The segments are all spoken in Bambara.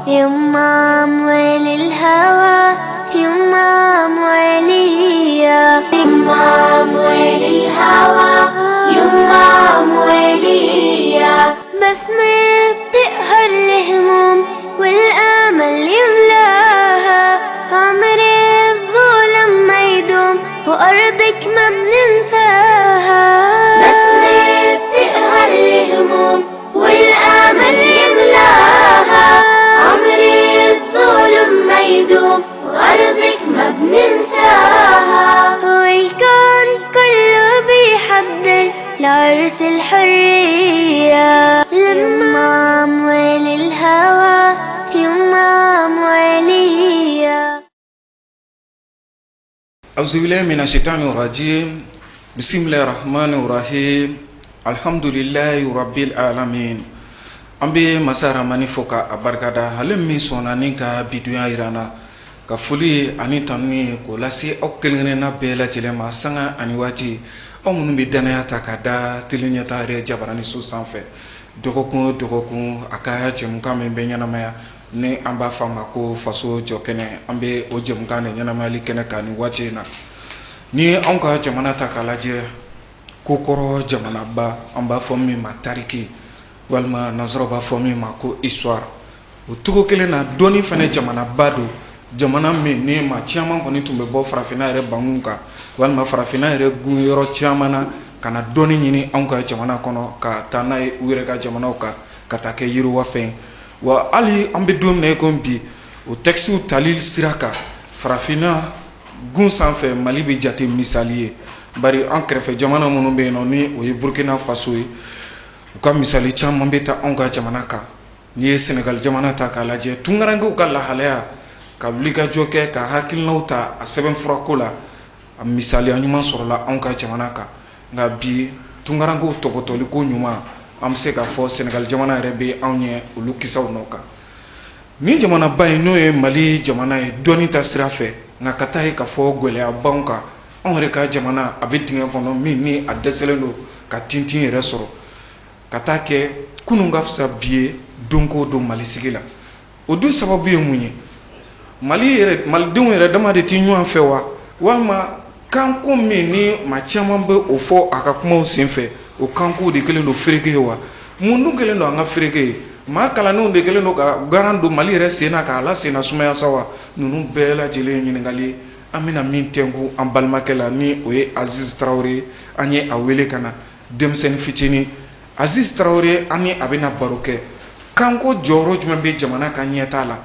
يما موالي الهوى يما موالية يما موالي الهوى يما موالية بسمة بتقهر الهموم والأمل يملاها عمري الظلم ما يدوم وأرضك ما بننساها بسمة بتقهر الهموم والأمل يملاها عمري الظلم ما يدوم وأرضك ما بننساها والكون كله بيحضر لعرس الحرية لما موالي الهوى يما موالية. أعوذ بالله من الشيطان الرجيم بسم الله الرحمن الرحيم الحمد لله رب العالمين. Ambe masara mani foka abarkada halem mi sona ninka biduya irana ka fuli ani tanni ko lasi okkelene na bela jelema sanga ani wati omunu bi danaya takada tilinya tare jabarani su sanfɛ dogokun akaya jemuka men be ɲanamaya ni an b'a fama ko faso jɔkɛnɛ an be o jemuka ne ɲanamayali kɛnɛ kan ni waati na ni an ka jamana ta k'a lajɛ ko kɔrɔ jamanaba an b'a fɔ min ma tariki walima nazaraw b'a fɔ min ma ko histoire o cogo kelen na dɔɔni fɛnɛ jamanaba don jamana min ni ma caman kɔni tun bɛ bɔ farafinna yɛrɛ bangun kan walima farafinna yɛrɛ gun yɔrɔ caman na ka na dɔɔni ɲini anw ka jamana kɔnɔ ka taa n'a ye u yɛrɛ ka jamanaw kan ka taa kɛ yiriwafɛn wa hali an bɛ don min na ko bi o textiw tali sira kan farafinna gun sanfɛ mali bɛ jate misali ye bari an kɛrɛfɛ jamana minnu bɛ yen nɔ ni o ye burkina faso ye u ka misali caman bɛ taa anw ka jamana kan n'i ye senegal jamana ta k'a lajɛ tunkarankew ka lahalaya ka wulikajɔ kɛ ka hakilinaw ta a sɛbɛnfurako la a misaliya ɲuman sɔrɔla anw ka jamana kan nka bi tunkarankew tɔgɔtɔliko ɲuman an bɛ se k'a fɔ senegal jamana yɛrɛ bɛ anw ɲɛ olu kisaw nɔ kan ni jamanaba in n'o ye mali jamana ye dɔɔni ta sira fɛ nka ka taa ye k'a fɔ gɛlɛya b'anw kan anw yɛrɛ ka jamana a bɛ dingɛ kɔnɔ min ni a dɛsɛlen don ka tintin yɛrɛ sɔrɔ ka taa kɛ kunun ka fisa bi ye don ko don mali sigi la o dun sababu ye mun ye malidenw yɛrɛ dama de tɛ ɲɔgɔn fɛ wa walima kanko min ni maa caman bɛ o fɔ a ka kumaw senfɛ o kanko de kɛlen don fereke ye wa mun dun kɛlen don an ka fereke ye maa kalannenw de kɛlen don ka garan don mali yɛrɛ sen na k'a la sen na sumaya sa wa ninnu bɛɛ lajɛlen ye ɲininkali an bɛna min tɛnku an balimakɛ la ni o ye aziz tarawele an ye a wele ka na denmisɛnnin fitinin aziz tarawele an ni a bɛna baro kɛ kanko jɔyɔrɔ jumɛn bɛ jamana ka ɲɛtaa la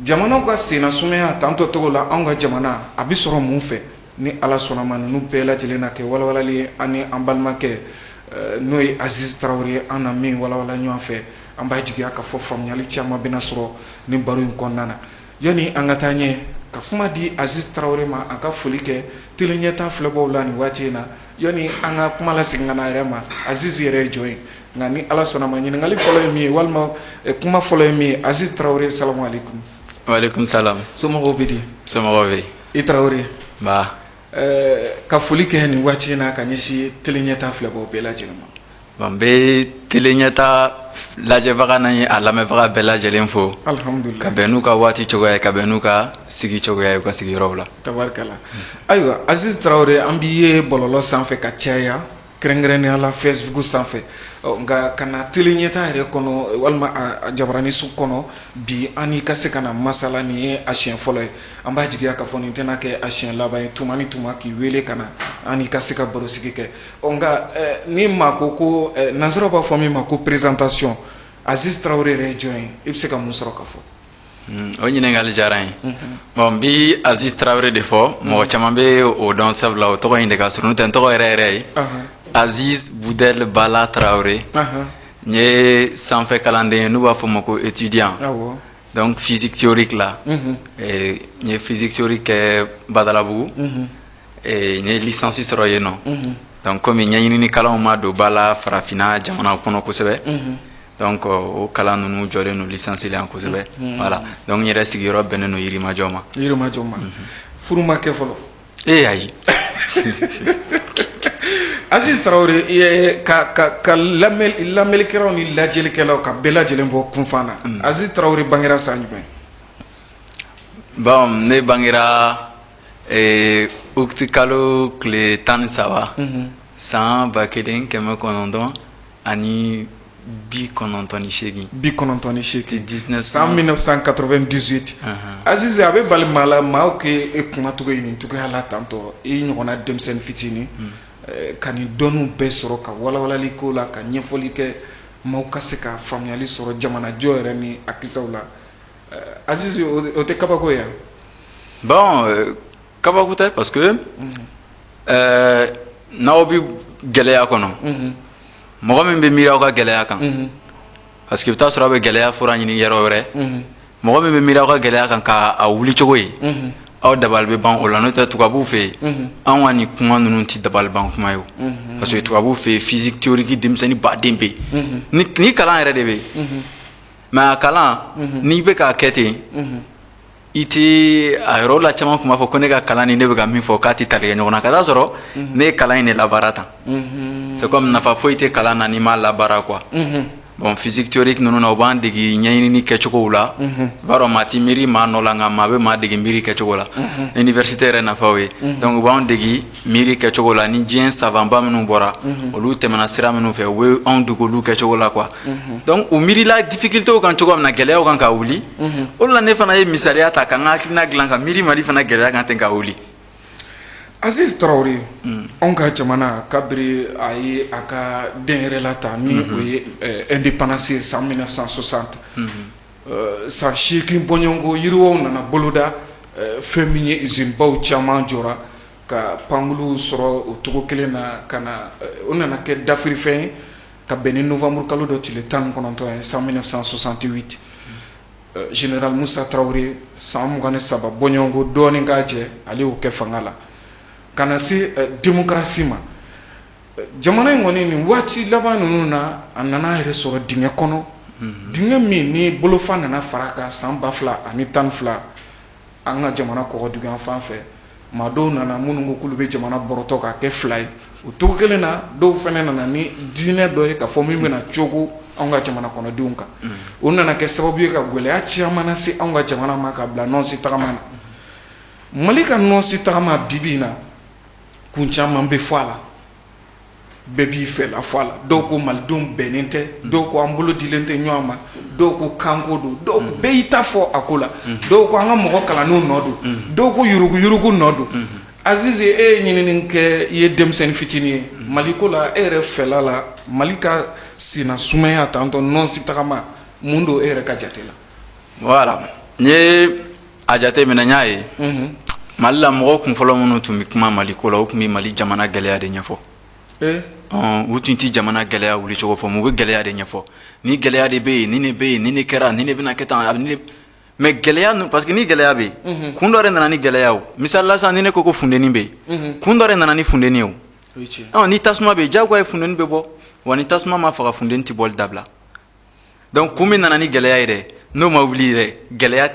jamanaw ka sen na sumaya tantɔ togo la anw ka jamana a bɛ sɔrɔ mun fɛ ni ala sɔnna ma ninnu bɛɛ lajɛlen na kɛ walawalali ye an ni an balimakɛ n'o ye aziz tarawele an na min walawala ɲɔgɔn fɛ an b'a jigiya ka fɔ faamuyali caman bɛna sɔrɔ ni baro in kɔnɔna na yanni an ka taa ɲɛ ka kuma di aziz tarawele ma a ka foli kɛ tele ɲɛta filɛbɔw la nin waati in na yanni an ka kuma lasegin ka na yɛrɛ ma aziz yɛrɛ ye jɔn ye nka ni ala sɔnna ma ɲininkali fɔlɔ ye min ye walima kuma fɔlɔ ye min ye aziz tarawele salamu aleykum. Waalaikum salam. Somɔgɔw bɛ di. Somɔgɔw bɛ. I tarawele. Ba. Ka foli kɛ nin waati in na ka ɲɛsin tele ɲɛta filɛbɔw bɛɛ lajɛlen ma. Bon, n bɛ tele ɲɛta lajɛbaga ni a lamɛnbaga bɛɛ lajɛlen fo. Alhamdulilayi. Ka bɛn n'u ka waati cogoya ye ka bɛn n'u ka sigi cogoya ye u ka sigiyɔrɔw la. Tabarikala. Ayiwa aziz tarawele an b'i ye bɔlɔlɔ sanfɛ ka caya kɛrɛnkɛrɛnnenya la facebook sanfɛ nka ka na tele ɲɛta yɛrɛ kɔnɔ walima a jabarani su kɔnɔ bi an n'i ka se ka na masala nin ye a siɲɛ fɔlɔ ye an b'a jigiya k'a fɔ nin tɛna kɛ a siɲɛ laban ye tuma ni tuma k'i wele ka na an n'i ka se ka barosigi kɛ nka ni maa ko nazaraw b'a fɔ min ma ko présentation aziz tarawele yɛrɛ ye jɔn ye i bɛ se ka mun sɔrɔ ka fɔ. O ɲininkali diyara n ye. Bon n bi aziz tarawele de fɔ mɔgɔ caman bɛ o dɔn sabula o tɔgɔ in de ka surun n'o tɛ n tɔgɔ yɛrɛ yɛrɛ ye Aziz Boudel Bala Traoré. N ye sanfɛ kalanden ye n'u b'a fɔ ma ko étudiant. Donc physique théorique la. N ye physique théorique kɛ Badalabugu. N ye licence sɔrɔ yen nɔ. Donc komi ɲɛɲinini kalanw ma don ba la farafinna jamana kɔnɔ kosɛbɛ. Donc o kalan ninnu jɔlen don licence la yan kosɛbɛ. Voilà donc n yɛrɛ sigiyɔrɔ bɛnnen don Yirimajɔ ma. Yirimajɔ ma. Furu ma kɛ fɔlɔ. Ayi. Aziz Traoré ka lamɛlikɛlaw ni lajɛlikɛlaw ka bɛɛ lajɛlen bɔ kunfan na. Aziz Traoré bangera san jumɛn? Bon, ne bangera uti kalo tile 13 san 1998 ani 98 san 1998. Aziz a bɛ bali maa la maaw k'e kumacogo ye nin cogoya la tantɔ i ɲɔgɔnna denmisɛnnin fitinin ka nin dɔnniw bɛɛ sɔrɔ ka walawalali ko la ka ɲɛfɔli kɛ maaw ka se ka faamuyali sɔrɔ jamanajɔ yɛrɛ ni a kisaw la. Aziz o tɛ kabako ye. Bon, kabako tɛ parce que n'aw bɛ gɛlɛya kɔnɔ mɔgɔ min bɛ miiri aw ka gɛlɛya kan parce que i bɛ taa sɔrɔ aw bɛ gɛlɛya fura ɲini yɔrɔ wɛrɛ mɔgɔ min bɛ miiri aw ka gɛlɛya kan k'a wuli cogo ye aw dabali bɛ ban o la n'o tɛ tubabuw fɛ yen anw ka nin kuma ninnu tɛ dabali ban kuma ye o parce que tubabuw fɛ yen physique théorique denmisɛnnin baden bɛ yen ni kalan yɛrɛ de bɛ yen mais a kalan n'i bɛ k'a kɛ ten i tɛ a yɔrɔ la caman tun b'a fɔ ko ne ka kalan ni ne bɛ ka min fɔ k'a tɛ tali kɛ ɲɔgɔn na ka taa sɔrɔ ne ye kalan in de labaara tan c'est comme nafa foyi tɛ kalan na n'i m'a labaara quoi bon physique théorique ninnu na u b'an dege ɲɛɲinini kɛcogow la i b'a dɔn maa ti miiri maa nɔ la nka maa bɛ maa dege miiri kɛcogo la université yɛrɛ nafaw ye donc u b'an dege miiri kɛcogo la ni diɲɛ savanba minnu bɔra olu tɛmɛna sira minnu fɛ u bɛ anw dege olu kɛcogo la quoi donc u miirila difficultéw kan cogo min na gɛlɛyaw kan ka wuli o de la ne fana ye misaliya ta ka n ka hakilina dilan ka miiri Mali fana gɛlɛya kan ten ka wuli. Aziz Traoré anw ka jamana kabiri a ye a ka den yɛrɛ la ta ni o ye indépendance ye san 1960 san 8 bɔɲɔgɔnko yiriwaw nana boloda fɛn min ye usine baw caman jɔra ka pankuluw sɔrɔ o cogo kelen na ka na o nana kɛ dafirifɛn ye ka bɛn ni novembre kalo dɔ tile 19 ye san 1968 général Moussa Traoré san 23 bɔɲɔgɔnko dɔɔnin k'a jɛ ale y'o kɛ fanga la ka na se démocratie ma jamana in kɔni nin waati laban ninnu na a nana yɛrɛ sɔrɔ dingɛ kɔnɔ dingɛ min ni bolofa nana fara kan san 2012 an ka jamana kɔgɔdugu fan fɛ maa dɔw nana minnu ko k'olu bɛ jamana bɔrɔtɔ k'a kɛ 2 ye o cogo kelen na dɔw fɛnɛ nana ni diinɛ dɔ ye k'a fɔ min bɛna cogo anw ka jamana kɔnɔdenw kan o nana kɛ sababu ye ka gɛlɛya caman lase anw ka jamana ma ka bila nɔnsi tagama na Mali ka nɔnsi tagama bibi in na kun caman bɛ fɔ a la bɛɛ b'i fɛ la fɔ a la dɔw ko malidenw bɛnnen tɛ dɔw ko an bolo dilen tɛ ɲɔgɔn ma dɔw ko kanko don dɔw bɛɛ y'i ta fɔ a ko la dɔw ko an ka mɔgɔ kalannenw nɔ don dɔw ko yurugu nɔ don Aziz e ye ɲinini kɛ i ye denmisɛnnin fitinin ye Mali ko la e yɛrɛ fɛla la Mali ka sina sumaya tantɔ nɔnsi tagama mun don e yɛrɛ ka jate la. Voilà n ye a jate minɛ n y'a ye Mali la mɔgɔ kun fɔlɔ minnu tun bɛ kuma Mali ko la o tun bɛ Mali jamana gɛlɛya de ɲɛfɔ u tun tɛ jamana gɛlɛya wuli cogo fɔ mu bɛ gɛlɛya de ɲɛfɔ ni gɛlɛya de bɛ yen ni ne bɛ yen ni ne kɛra ni ne bɛna kɛ tan mais gɛlɛya parce que ni gɛlɛya bɛ yen kun dɔ de nana ni gɛlɛya o misali la sisan ni ne ko ko funteni bɛ yen kun dɔ de nana ni funteni o ni tasuma bɛ yen diyagoya ye funteni bɛ bɔ wa ni tasuma ma faga funteni tɛ bɔli dabila donc kun min nana ni gɛlɛya ye dɛ n'o ma wuli yɛrɛ gɛlɛya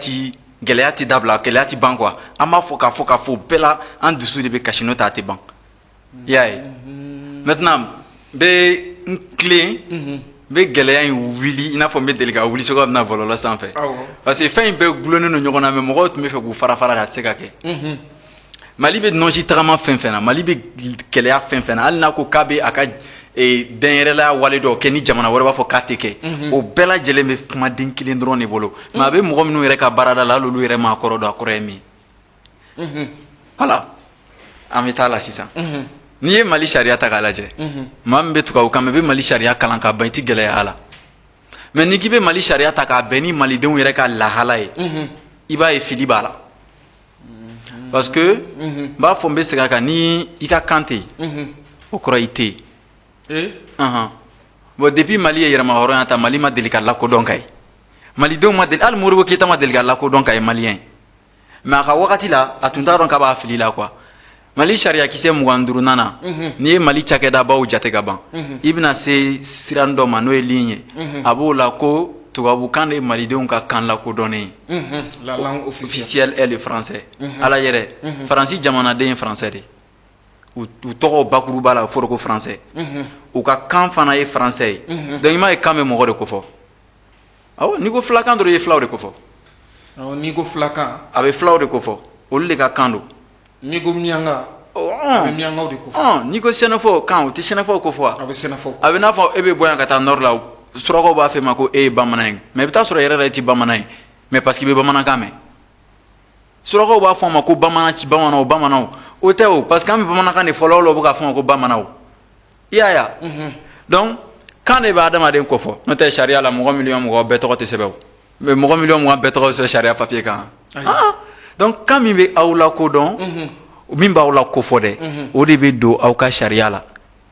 tɛ dabila gɛlɛya tɛ ban quoi an b'a fɔ k'a fɔ bɛɛ la an dusu de bɛ kasi n'o tɛ a tɛ ban i y'a ye maintenant n bɛ n tilen n bɛ gɛlɛya in wuli i n'a fɔ n bɛ deli ka wuli cogo min na bɔlɔlɔ sanfɛ parce que fɛn in bɛɛ gulonnen don ɲɔgɔn na mais mɔgɔw tun bɛ fɛ k'u fara fara a tɛ se ka kɛ Mali bɛ nɔnsi tagama fɛn fɛn na Mali bɛ gɛlɛya fɛn fɛn na hali n'a ko k'a bɛ a ka dɛnyɛrɛlaya wale dɔw kɛ ni jamana wɛrɛ b'a fɔ k'a tɛ kɛ o bɛɛ lajɛlen bɛ kumaden kelen dɔrɔn de bolo mais a bɛ mɔgɔ minnu yɛrɛ ka baarada la hali olu yɛrɛ m'a kɔrɔ dɔn a kɔrɔ ye min voilà an bɛ taa la sisan n'i ye Mali sariya ta k'a lajɛ maa min bɛ tubabu kan mɛn i bɛ Mali sariya kalan k'a ban i tɛ gɛlɛya a la mais n'i k'i bɛ Mali sariya ta k'a bɛn ni malidenw yɛrɛ ka lahala ye i b'a ye fili b'a la parce que n b'a fɔ n bɛ segin a kan ni i ka kan tɛ yen o kɔrɔ i tɛ yen bon depuis Mali ye yɛrɛma hɔrɔnya ta Mali ma deli ka lakodɔn ka ye malidenw ma deli hali Modibo Keyita ma deli ka lakodɔn ka ye maliyɛn ye mais a ka wagati la a tun t'a dɔn k'a b'a fili la quoi Mali sariya kisɛ 25 nana n'i ye Mali cakɛdabaw jate ka ban i bɛna se siran dɔ ma n'o ye ligne ye a b'o la ko tubabukan de ye malidenw ka kan lakodɔnnen ye la langue officielle est le français ala yɛrɛ faransi jamanaden ye français de u tɔgɔ bakuruba la fɔra ko français u ka kan fana ye français ye donc i m'a ye kan bɛ mɔgɔ de ko fɔ awɔ n'i ko filakan dɔrɔn i ye filaw de ko fɔ n'i ko filakan a bɛ filaw de ko fɔ olu de ka kan don n'i ko miyanka a bɛ miyankaw de ko fɔ n'i ko sɛnɛfɔw kan u tɛ sɛnɛfɔw ko fɔ a bɛ sɛnɛfɔw a bɛ n'a fɔ e bɛ bɔ yan ka taa nord la surakaw b'a fɛ ma ko e ye bamanan ye mais i bɛ taa sɔrɔ yɛrɛ yɛrɛ tɛ bamanan ye mais parce que i bɛ bamanankan mɛn surakaw b'a fɔ ma ko bamananw o tɛ o parce que an bɛ bamanankan de fɔlɔ o bɛ ka fɔ ma ko bamananw i y'a ye donc kan de bɛ adamaden kofɔ n'o tɛ sariya la mɔgɔ miliyɔn mɔgɔ bɛɛ tɔgɔ tɛ sɛbɛn o mais mɔgɔ miliyɔn mugan bɛɛ tɔgɔ bɛ sɛbɛn sariya papier kan donc kan min bɛ aw la kodɔn min b'aw la kofɔ dɛ o de bɛ don aw ka sariya la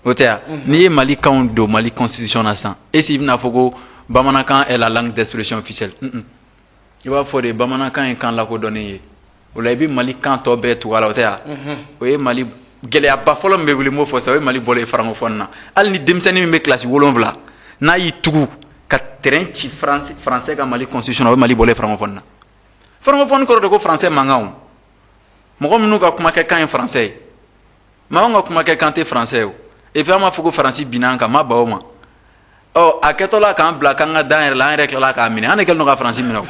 o tɛ yan n'i ye mali kanw don mali constitution na sisan est ce que i bɛna fɔ ko bamanankan est la langue d'expression officielle i b'a fɔ de bamanankan ye kan lakodɔnnen ye o la i bɛ mali kan tɔ bɛɛ tugu a la o tɛ yan o ye mali gɛlɛyaba fɔlɔ min bɛ wuli n b'o fɔ sisan o ye mali bɔlen francophone na hali ni denmisɛnnin min bɛ kilasi 7 n'a y'i tugu ka terrain ci français ka mali constitution na o ye mali bɔlen francophone na francophone kɔrɔ de ko français mankan o mɔgɔ minnu ka kumakɛ kan ye français ye mais anw ka kumakɛ kan tɛ français o et puis an b'a fɔ ko faransi binna an kan ma ban o ma a kɛtɔla k'an bila k'an ka dan yɛrɛ la an yɛrɛ tilala k'a minɛ an de kɛlen don ka faransi minɛ o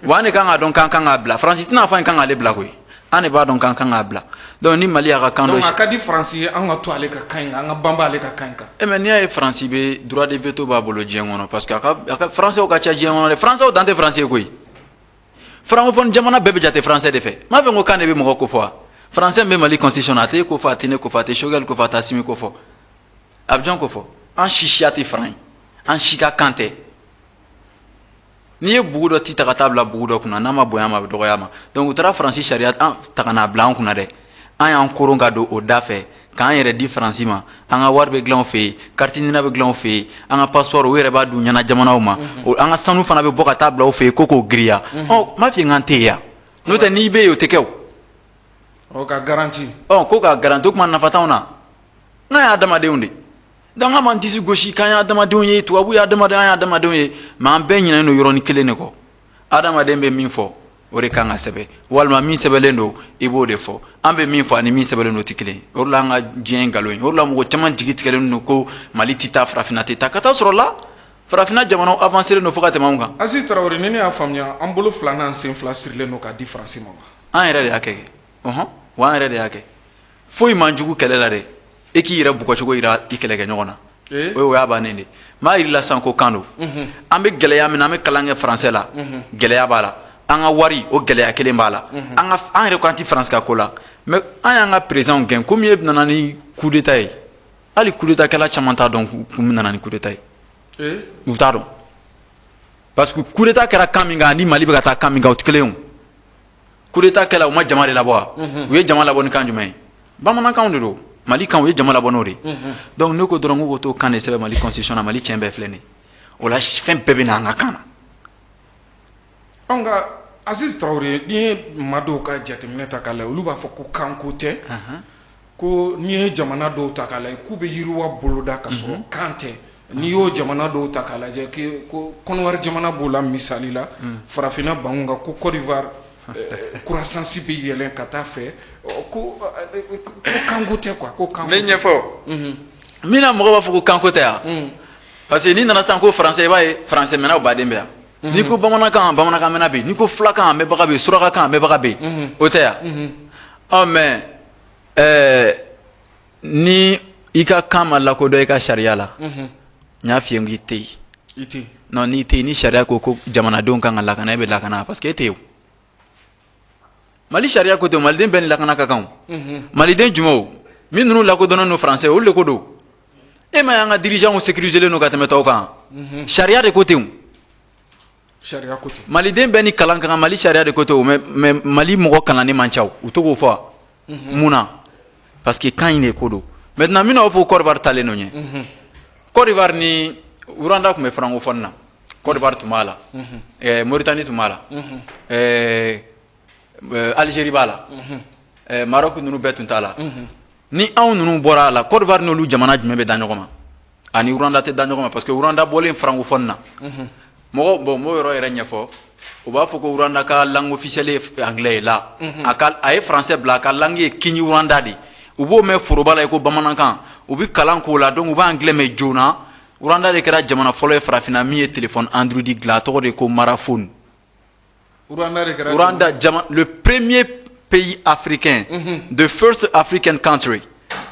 wa an de kan k'a dɔn k'an kan k'a bila faransi tɛna fɔ an kan k'ale bila koyi an de b'a dɔn k'an kan k'a bila donc ni mali y'a ka kan dɔ donc a ka di faransi ye an ka to ale ka kan in kan an ka banba ale ka kan in kan mais n'i y'a ye faransi bɛ droit de veto b'a bolo diɲɛ kɔnɔ parce que a ka français ka ca diɲɛ kɔnɔ dɛ français dan tɛ faransi ye koyi francophone jamana bɛɛ bɛ jate français de fɛ m'a fɛ ko kan de bɛ mɔgɔ ko fɔ wa français bɛ mali constitution na a tɛ ko fɔ a tɛ ne ko fɔ a tɛ Choguel ko fɔ a tɛ Asimi ko fɔ a bɛ jɔn ko fɔ an si siya tɛ faran ye an si ka kan tɛ n'i ye bugu dɔ ci ta ka taa bila bugu dɔ kunna n'a ma bonya ma a bɛ dɔgɔya ma donc u taara faransi sariya ta ka n'a bila an kunna dɛ an y'an koron ka don o da fɛ k'an yɛrɛ di faransi ma an ka wari bɛ dilan u fɛ yen carte d'identité bɛ dilan u fɛ yen an ka passeport u yɛrɛ b'a d'u ɲɛna jamanaw ma an ka sanu fana bɛ bɔ ka taa bila u fɛ yen ko k'o giriya m'a f'i ye k'an tɛ yen yan n'o tɛ n'i bɛ yen o tɛ kɛ o ka garanti ko ka garanti o tuma nafa t'anw na n'an y'a adamadenw de donc an m'an disi gosi k'an ye adamadenw ye tubabu ye adamadenw an ye adamadenw ye mais an bɛɛ ɲinɛnen don yɔrɔnin kelen de kɔ adamaden bɛ min fɔ o de kan ka sɛbɛn walima min sɛbɛnlen don i b'o de fɔ an bɛ min fɔ ani min sɛbɛnlen don o tɛ kelen ye o de la an ka diɲɛ nkalon ye o de la mɔgɔ caman jigi tigɛlen don ko mali tɛ taa farafinna tɛ taa ka taa sɔrɔ la farafinna jamanaw avancé don fo ka tɛmɛ anw kan. Aziz Traoré ni ne y'a faamuya an bolo fila n'an sen fila sirilen don k'a di faransi ma wa. An yɛrɛ de y'a kɛ wa an yɛrɛ de y'a kɛ foyi man jugu kɛlɛ la dɛ e k'i yɛrɛ bugɔcogo yira i kɛlɛkɛɲɔgɔn na o y'a bannen de m'a yir'i la sisan ko kan don an bɛ gɛlɛya min na an bɛ kalan kɛ français la gɛlɛya b'a la an ka wari o gɛlɛya kelen b'a la an yɛrɛ ko an tɛ faransi ka ko la mais an y'an ka président gɛn komi e nana ni coup d'état ye hali coup d'état kɛla caman t'a dɔn kun nana ni coup d'état ye u t'a dɔn parce que coup d'état kɛra kan min kan ni mali bɛ ka taa kan min kan o tɛ kelen ye coup d'état kɛla u ma jama de labɔ wa u ye jama labɔ ni kan jumɛn ye bamanankanw de don mali kan u ye jama labɔ n'o de donc ne ko dɔrɔn ko t'o kan de sɛbɛn mali constitution na mali tiɲɛ bɛɛ filɛ nin ye o la fɛn bɛɛ bɛ na an ka kan na. An ka Aziz Traoré n'i ye maa dɔw ka jateminɛ ta k'a lajɛ olu b'a fɔ ko kanko tɛ ko n'i ye jamana dɔw ta k'a lajɛ k'u bɛ yiriwa boloda ka sɔrɔ kan tɛ n'i y'o jamana dɔw ta k'a lajɛ ko Kɔnɔwari jamana b'o la misali la farafinna bangun kan ko Côte d'Ivoire croissance bɛ yɛlɛn ka taa fɛ ko kanko tɛ quoi ko kanko. Ne ɲɛfɔ min na mɔgɔ b'a fɔ ko kanko tɛ yan parce que n'i nana sisan ko français i b'a ye français mɛnnaw baden bɛ yan. N'i ko bamanankan mɛnna bɛ yen n'i ko filakan mɛnbaga bɛ yen surakakan mɛnbaga bɛ yen o tɛ yan mais ni i ka kan ma lakodɔn i ka sariya la n y'a f'i ye n k'i tɛ yen non n'i tɛ yen ni sariya ko jamanadenw kan ka lakana e bɛ lakana parce que e tɛ yen o mali sariya ko ten maliden bɛɛ ni lakana ka kan o maliden jumɛn o min ninnu lakodɔnnen don français olu de ko don e ma ye an ka dirigeants sécuriselen don ka tɛmɛ tɔw kan sariya de ko ten sariya ko ten maliden bɛɛ ni kalan ka kan mali sariya de ko ten mais mali mɔgɔ kalannen man ca u to k'o fɔ mun na parce que kan in de ko don maintenant min b'a fɔ Côte d'Ivoire taalen don ɲɛ Côte d'Ivoire ni Rwanda tun bɛ francophone na Côte d'Ivoire tun b'a la Mauritanie tun b'a la Algérie b'a la Maroc ninnu bɛɛ tun t'a la ni anw ninnu bɔra a la Côte d'Ivoire n'olu jamana jumɛn bɛ da ɲɔgɔn ma ani Rwanda tɛ da ɲɔgɔn ma parce que Rwanda bɔlen francophone na mɔgɔ bon m'o yɔrɔ yɛrɛ ɲɛfɔ u b'a fɔ ko Rwanda ka langue officielle ye anglais ye la a ye français bila a ka langue ye Kinyarwanda de u b'o mɛn foroba la i ko bamanankan u bɛ kalan k'o la donc u b'a anglais mɛn joona Rwanda de kɛra jamana fɔlɔ ye farafinna min ye téléphone Android dilan a tɔgɔ de ko Maraphone. Rwanda, le premier pays africain, the first African country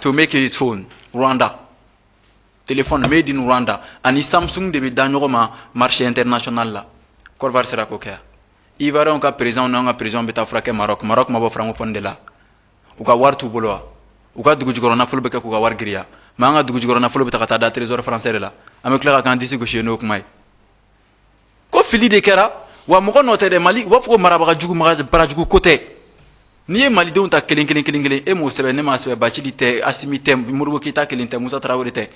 to make his phone, Rwanda. Téléphone made in Rwanda. Ani Samsung de bɛ da ɲɔgɔn ma marché international la. Côte d'Ivoire sera ko kɛ. Ivoirien ka président n'an ka président bɛ taa furakɛ Maroc. Maroc ma bɔ francophone de la. U ka wari t'u bolo wa? U ka dugu jukɔrɔ nafolo bɛ kɛ k'u ka wari giriya. Mais an ka dugu jukɔrɔ nafolo bɛ ta ka taa da trésor français de la. An bɛ tila ka k'an disi gosi n'o kuma ye. Ko fili de kɛra wa mɔgɔ nɔ tɛ dɛ Mali u b'a fɔ ko marabagajugu barajugu ko tɛ. N'i ye malidenw ta kelen e m'o sɛbɛn ne m'a sɛbɛn Bacili tɛ Asimi tɛ Modibo Keyita kelen tɛ Musa Tarawele tɛ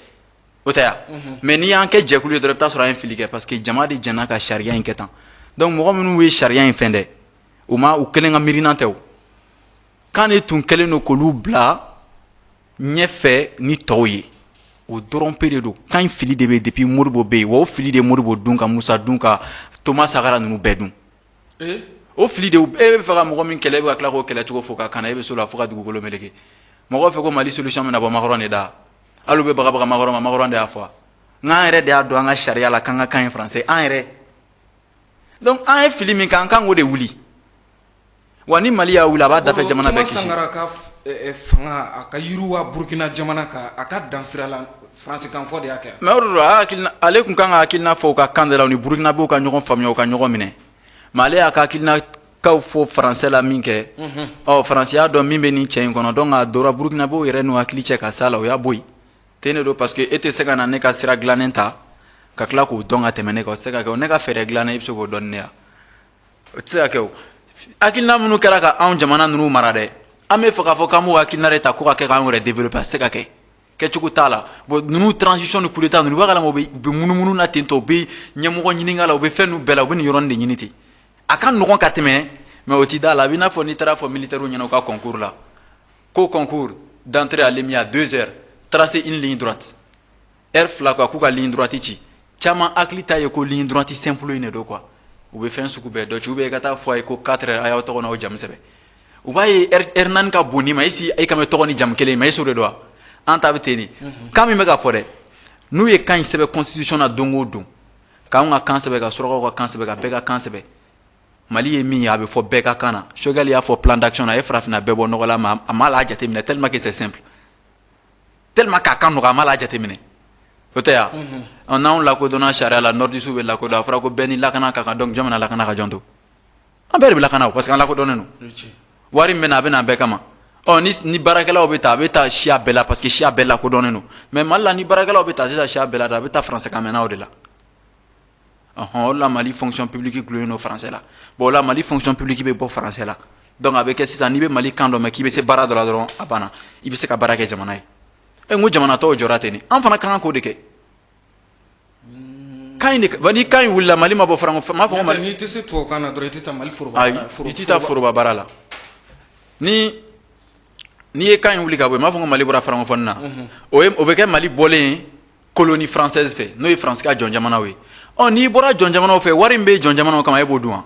o tɛ ya mais n'i y'an kɛ jɛkulu ye dɔrɔn i bɛ taa sɔrɔ an ye fili kɛ parce que jama de jɛnna ka sariya in kɛ tan donc mɔgɔ minnu ye sariya in fɛn dɛ u kelen ka miirina tɛ o kan de tun kɛlen don k'olu bila ɲɛfɛ ni tɔw ye o dɔrɔn pe de don kan in fili de bɛ depuis Modibo bɛ yen wa o fili de Modibo dun ka Musa dun ka Thomas Sankara ninnu bɛɛ dun o fili de e bɛ fɛ ka mɔgɔ min kɛlɛ e bɛ ka tila k'o kɛlɛcogo fɔ ka kana e bɛ so la fo ka dugukolo meleke mɔgɔw fɛ ko Mali solution bɛna bɔ Macron de da hali u bɛ bagabaga Macron ma Macron de y'a fɔ n'an yɛrɛ de y'a dɔn an ka sariya la k'an ka kan ye français an yɛrɛ donc an ye fili min kɛ an kan k'o de wuli wa ni Mali y'a wuli a b'a dafɛ jamana bɛɛ kisi. Thomas Sankara ka fanga a ka yiriwa Burkina jamana kan a ka dansira la France kan fɔ de y'a kɛ. mais o de don ale tun kan ka hakilina fɔ u ka kan de la u ni Burkina bɛw ka ɲɔgɔn faamuya u ka ɲɔgɔn minɛ. Mais ale y'a ka hakilinakaw fɔ français la min kɛ français y'a dɔn min bɛ nin cɛ in kɔnɔ donc a dora Burkinabɛw yɛrɛ n'u hakili cɛ ka s'a la o y'a bɔ yen ten de don parce que e tɛ se ka na ne ka sira dilannen ta ka tila k'o dɔn ka tɛmɛ ne kan o tɛ se ka kɛ o ne ka fɛɛrɛ dilannen i bɛ se k'o dɔn ne ya o tɛ se ka kɛ o hakilina minnu kɛra ka anw jamana ninnu mara dɛ an bɛ fɛ k'a fɔ k'an b'o hakilina de ta ko ka kɛ k'an yɛrɛ développer a tɛ se ka kɛ kɛcogo t'a la bon ninnu transition ni coup d'état ninnu i b'a kalama u bɛ munumunu na ten tɔ u bɛ ɲɛmɔgɔ ɲini a la u bɛ fɛn ninnu bɛɛ la u bɛ nin yɔrɔnin de ɲini ten a ka nɔgɔn ka tɛmɛ mais o tɛ da la a b'i n'a fɔ n'i taara fɔ militaires ɲɛna u ka concours la ko concours d'entrée à l'EMIA 2 heures tracer une ligne droite heure fila quoi k'u ka ligne droite ci caman hakili t'a ye ko ligne droite simple in de don quoi u bɛ fɛn sugu bɛɛ dɔn ci ou bien i ka taa fɔ a ye ko 4 heures a y'aw tɔgɔ n'aw jamu sɛbɛn u b'a ye heure naani ka bon n'i ma e ka mɛn tɔgɔ ni jamu kelen ma e so de don wa an ta bɛ ten de kan min bɛ ka fɔ dɛ n'u ye kan in sɛbɛn constitution na don o don k'anw ka kan sɛbɛn ka surakaw ka kan sɛbɛn ka bɛɛ ka kan sɛbɛn Mali ye min ye a bɛ fɔ bɛɛ ka kan na Choguel y'a fɔ plan d'action na a ye farafinna bɛɛ bɔ nɔgɔ la mais a ma la jateminɛ tellement que c'est simple tellement k'a kan nɔgɔ a ma la jateminɛ o tɛ ya n'anw lakodɔnna sariya la nordistes bɛ lakodɔn a fɔra ko bɛɛ ni lakana ka kan donc jɔn bɛna lakana ka jɔn to an bɛɛ de bɛ lakana o parce que an lakodɔnnen don wari min bɛ na a bɛ na bɛɛ kama ni baarakɛlaw bɛ taa a bɛ taa siya bɛɛ la parce que siya bɛɛ lakodɔnnen don mais Mali la ni baarakɛlaw bɛ taa sisan siya bɛɛ la a bɛ taa français kan mɛnna o de la o la Mali fonction publique gulonlen don français la bon o la Mali fonction publique bɛ bɔ français la donc a bɛ kɛ sisan n'i bɛ Mali kan dɔn mais k'i bɛ se baara dɔ la dɔrɔn a banna i bɛ se ka baara kɛ jamana ye n ko jamana tɔw jɔra ten de an fana ka kan k'o de kɛ kan in de ni kan in wulila Mali ma bɔ franco m'a fɔ ko Mali n'i tɛ se tubabukan na dɔrɔn i tɛ taa Mali foroba ayi i tɛ taa foroba baara la n'i ye kan in wuli ka bɔ yen m'a fɔ ko Mali bɔra francophone na o bɛ kɛ Mali bɔlen colonie française fɛ n'o ye France ka jɔn jamanaw ye n'i bɔra jɔn jamanaw fɛ wari min bɛ jɔn jamanaw kama e b'o dun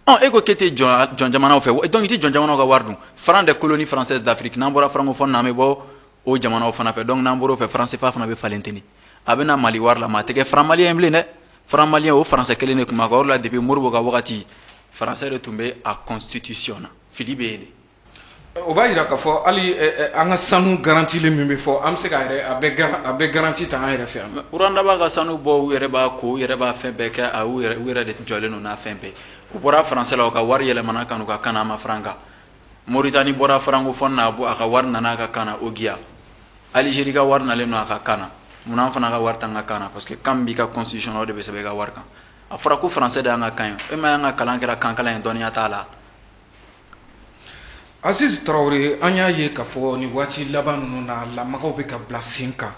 wa e ko k'e tɛ jɔn jamanaw fɛ donc i tɛ jɔn jamanaw ka wari dun franc des colonies françaises d'Afrique n'an bɔra francophone na an bɛ bɔ o jamanaw fana fɛ donc n'an bɔra o fɛ franc CFA fana bɛ falen ten de a bɛ na Mali wari la mais a tɛ kɛ franc malien bilen dɛ franc malien o français kelen de tun b'a kan o de la depuis Modibo ka wagati français de tun bɛ a constitution na fili bɛ yen de. O b'a yira k'a fɔ hali an ka sanu garantilen min bɛ fɔ an bɛ se ka a bɛ garanti ta an yɛrɛ fɛ yan. Rwanda b'a ka sanu bɔ u yɛrɛ b'a ko u yɛrɛ b'a fɛn bɛɛ kɛ u yɛrɛ de jɔlen don n'a fɛn bɛɛ u bɔra français la u ka wari yɛlɛmana kan u ka kan na a ma franc kan Mauritanie bɔra francophone na a ka wari nana a ka kan na Ogia Algérie ka wari nalen don a ka kan na munna an fana ka wari t'an ka kan na parce que kan b'i ka constitution na o de bɛ sɛbɛn i ka wari kan a fɔra ko français de y'an ka kan ye e ma y'an ka kalan kɛra kan kalan ye dɔnniya t'a la. Aziz Traoré an y'a ye k'a fɔ nin waati laban ninnu na lamagaw bɛ ka bila sen kan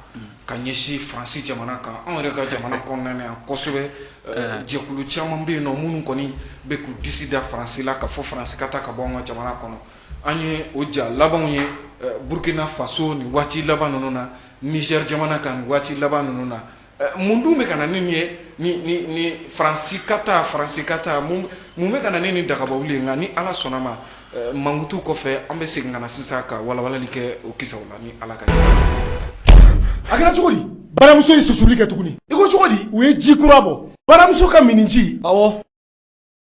ka ɲɛsin Faransi jamana kan anw yɛrɛ ka jamana kɔnɔna na yan kosɛbɛ jɛkulu caman bɛ yen nɔ minnu kɔni bɛ k'u disi da Faransi la ka fɔ Faransi ka taa ka bɔ an ka jamana kɔnɔ an ye o ja labanw ye Burkina Faso nin waati laban ninnu na Niger jamana kan nin waati laban ninnu na mun dun bɛ ka na ni nin ye ni Faransi ka taa mun bɛ ka na ni nin dagabawuli ye nka ni Ala sɔnna ma mangutu kɔfɛ an bɛ segin ka na sisan ka walawalali kɛ o kisaw la ni ala ka a kɛra cogo di baramuso ye susuli kɛ tuguni i ko cogo di u ye ji kura bɔ baramuso ka mini ji awɔ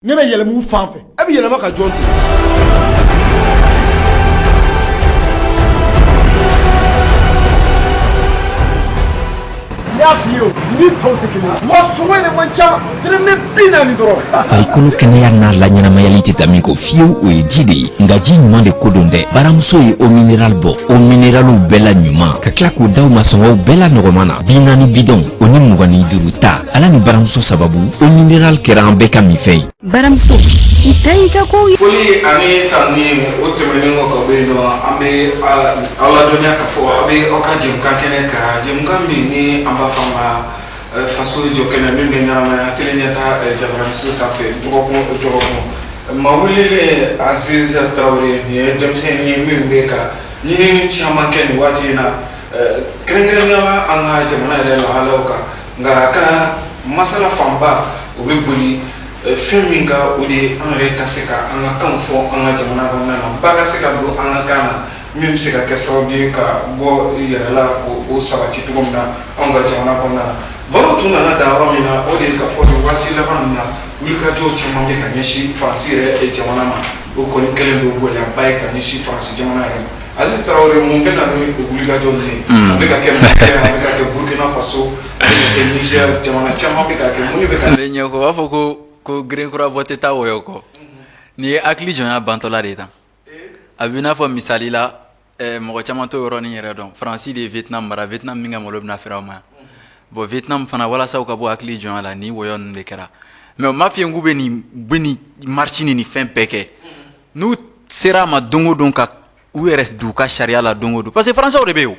ne bɛ yɛlɛmu fan fɛ e bɛ yɛlɛma ka jɔn to farikolo kɛnɛya n'a laɲɛnamayali tɛ taa min kɔ fiyewu o ye ji de ye nka ji ɲuman de ko don dɛ baramuso ye o mineral bɔ o mineraliw bɛɛ la ɲuman ka tila k'o d'aw ma sɔngɔw bɛɛ la nɔgɔman na 40 bidɔn o ni 25 ta ala ni baramuso sababu o mineral kɛra an bɛɛ ka minfɛn ye baramuso i ta i ka ko foli ani tanni o tɛmɛnen kɔ ka bɔ yen nɔ an bɛ aw ladɔnniya k'a fɔ aw bɛ aw ka jɛmukan kɛnɛ ka jɛmukan min ni an b'a fɔ a ma faso jɔ kɛnɛ min bɛ ɲɛnamaya kelen ɲɛ taa jabaramuso sanfɛ dɔgɔkun ma wulile Aziz Traoré nin ye denmisɛnnin ye min bɛ ka ɲinini caman kɛ nin waati in na kɛrɛnkɛrɛnnenya la an ka jamana yɛrɛ lahalaw kan nka a ka masala fanba o bɛ boli fɛn min ka o de ye an yɛrɛ ka se ka an ka kanw fɔ an ka jamana kɔnɔna na ba ka se ka don an ka kan na min bɛ se ka kɛ sababu ye ka bɔ yɛrɛ la k'o sabati cogo min na an ka jamana kɔnɔna na baro tun nana dan yɔrɔ min na o de ye ka fɔ nin waati laban ninnu na wulikajɔw caman bɛ ka ɲɛsin Faransi yɛrɛ jamana ma o kɔni kɛlen don gɛlɛyaba ye ka ɲɛsin Faransi jamana yɛrɛ ma Aziz Traoré mun bɛ na ni wulikajɔ ninnu ye a bɛ ka kɛ Mali a bɛ ka kɛ Burkina Faso a bɛ ka kɛ Niger jamana caman bɛ ka kɛ mun de bɛ ka. ale ɲɛ ko b'a fɔ ko gerenkura bɔ tɛ taa wɔyɔ kɔ nin ye hakili jɔnya bantɔla de ye tan a bɛ i n'a fɔ misali la mɔgɔ caman t'o yɔrɔnin yɛrɛ dɔn Faransi de ye Vietnam mara Vietnam min ka malo bɛna feere aw ma bon Vietnam fana walasa u ka bɔ hakili jɔnya la ni wɔyɔ ninnu de kɛra mais o m'a f'i ye k'u bɛ nin marche ni fɛn bɛɛ kɛ n'u sera a ma don o don ka u yɛrɛ d'u ka sariya la don o don parce que Français de bɛ yen o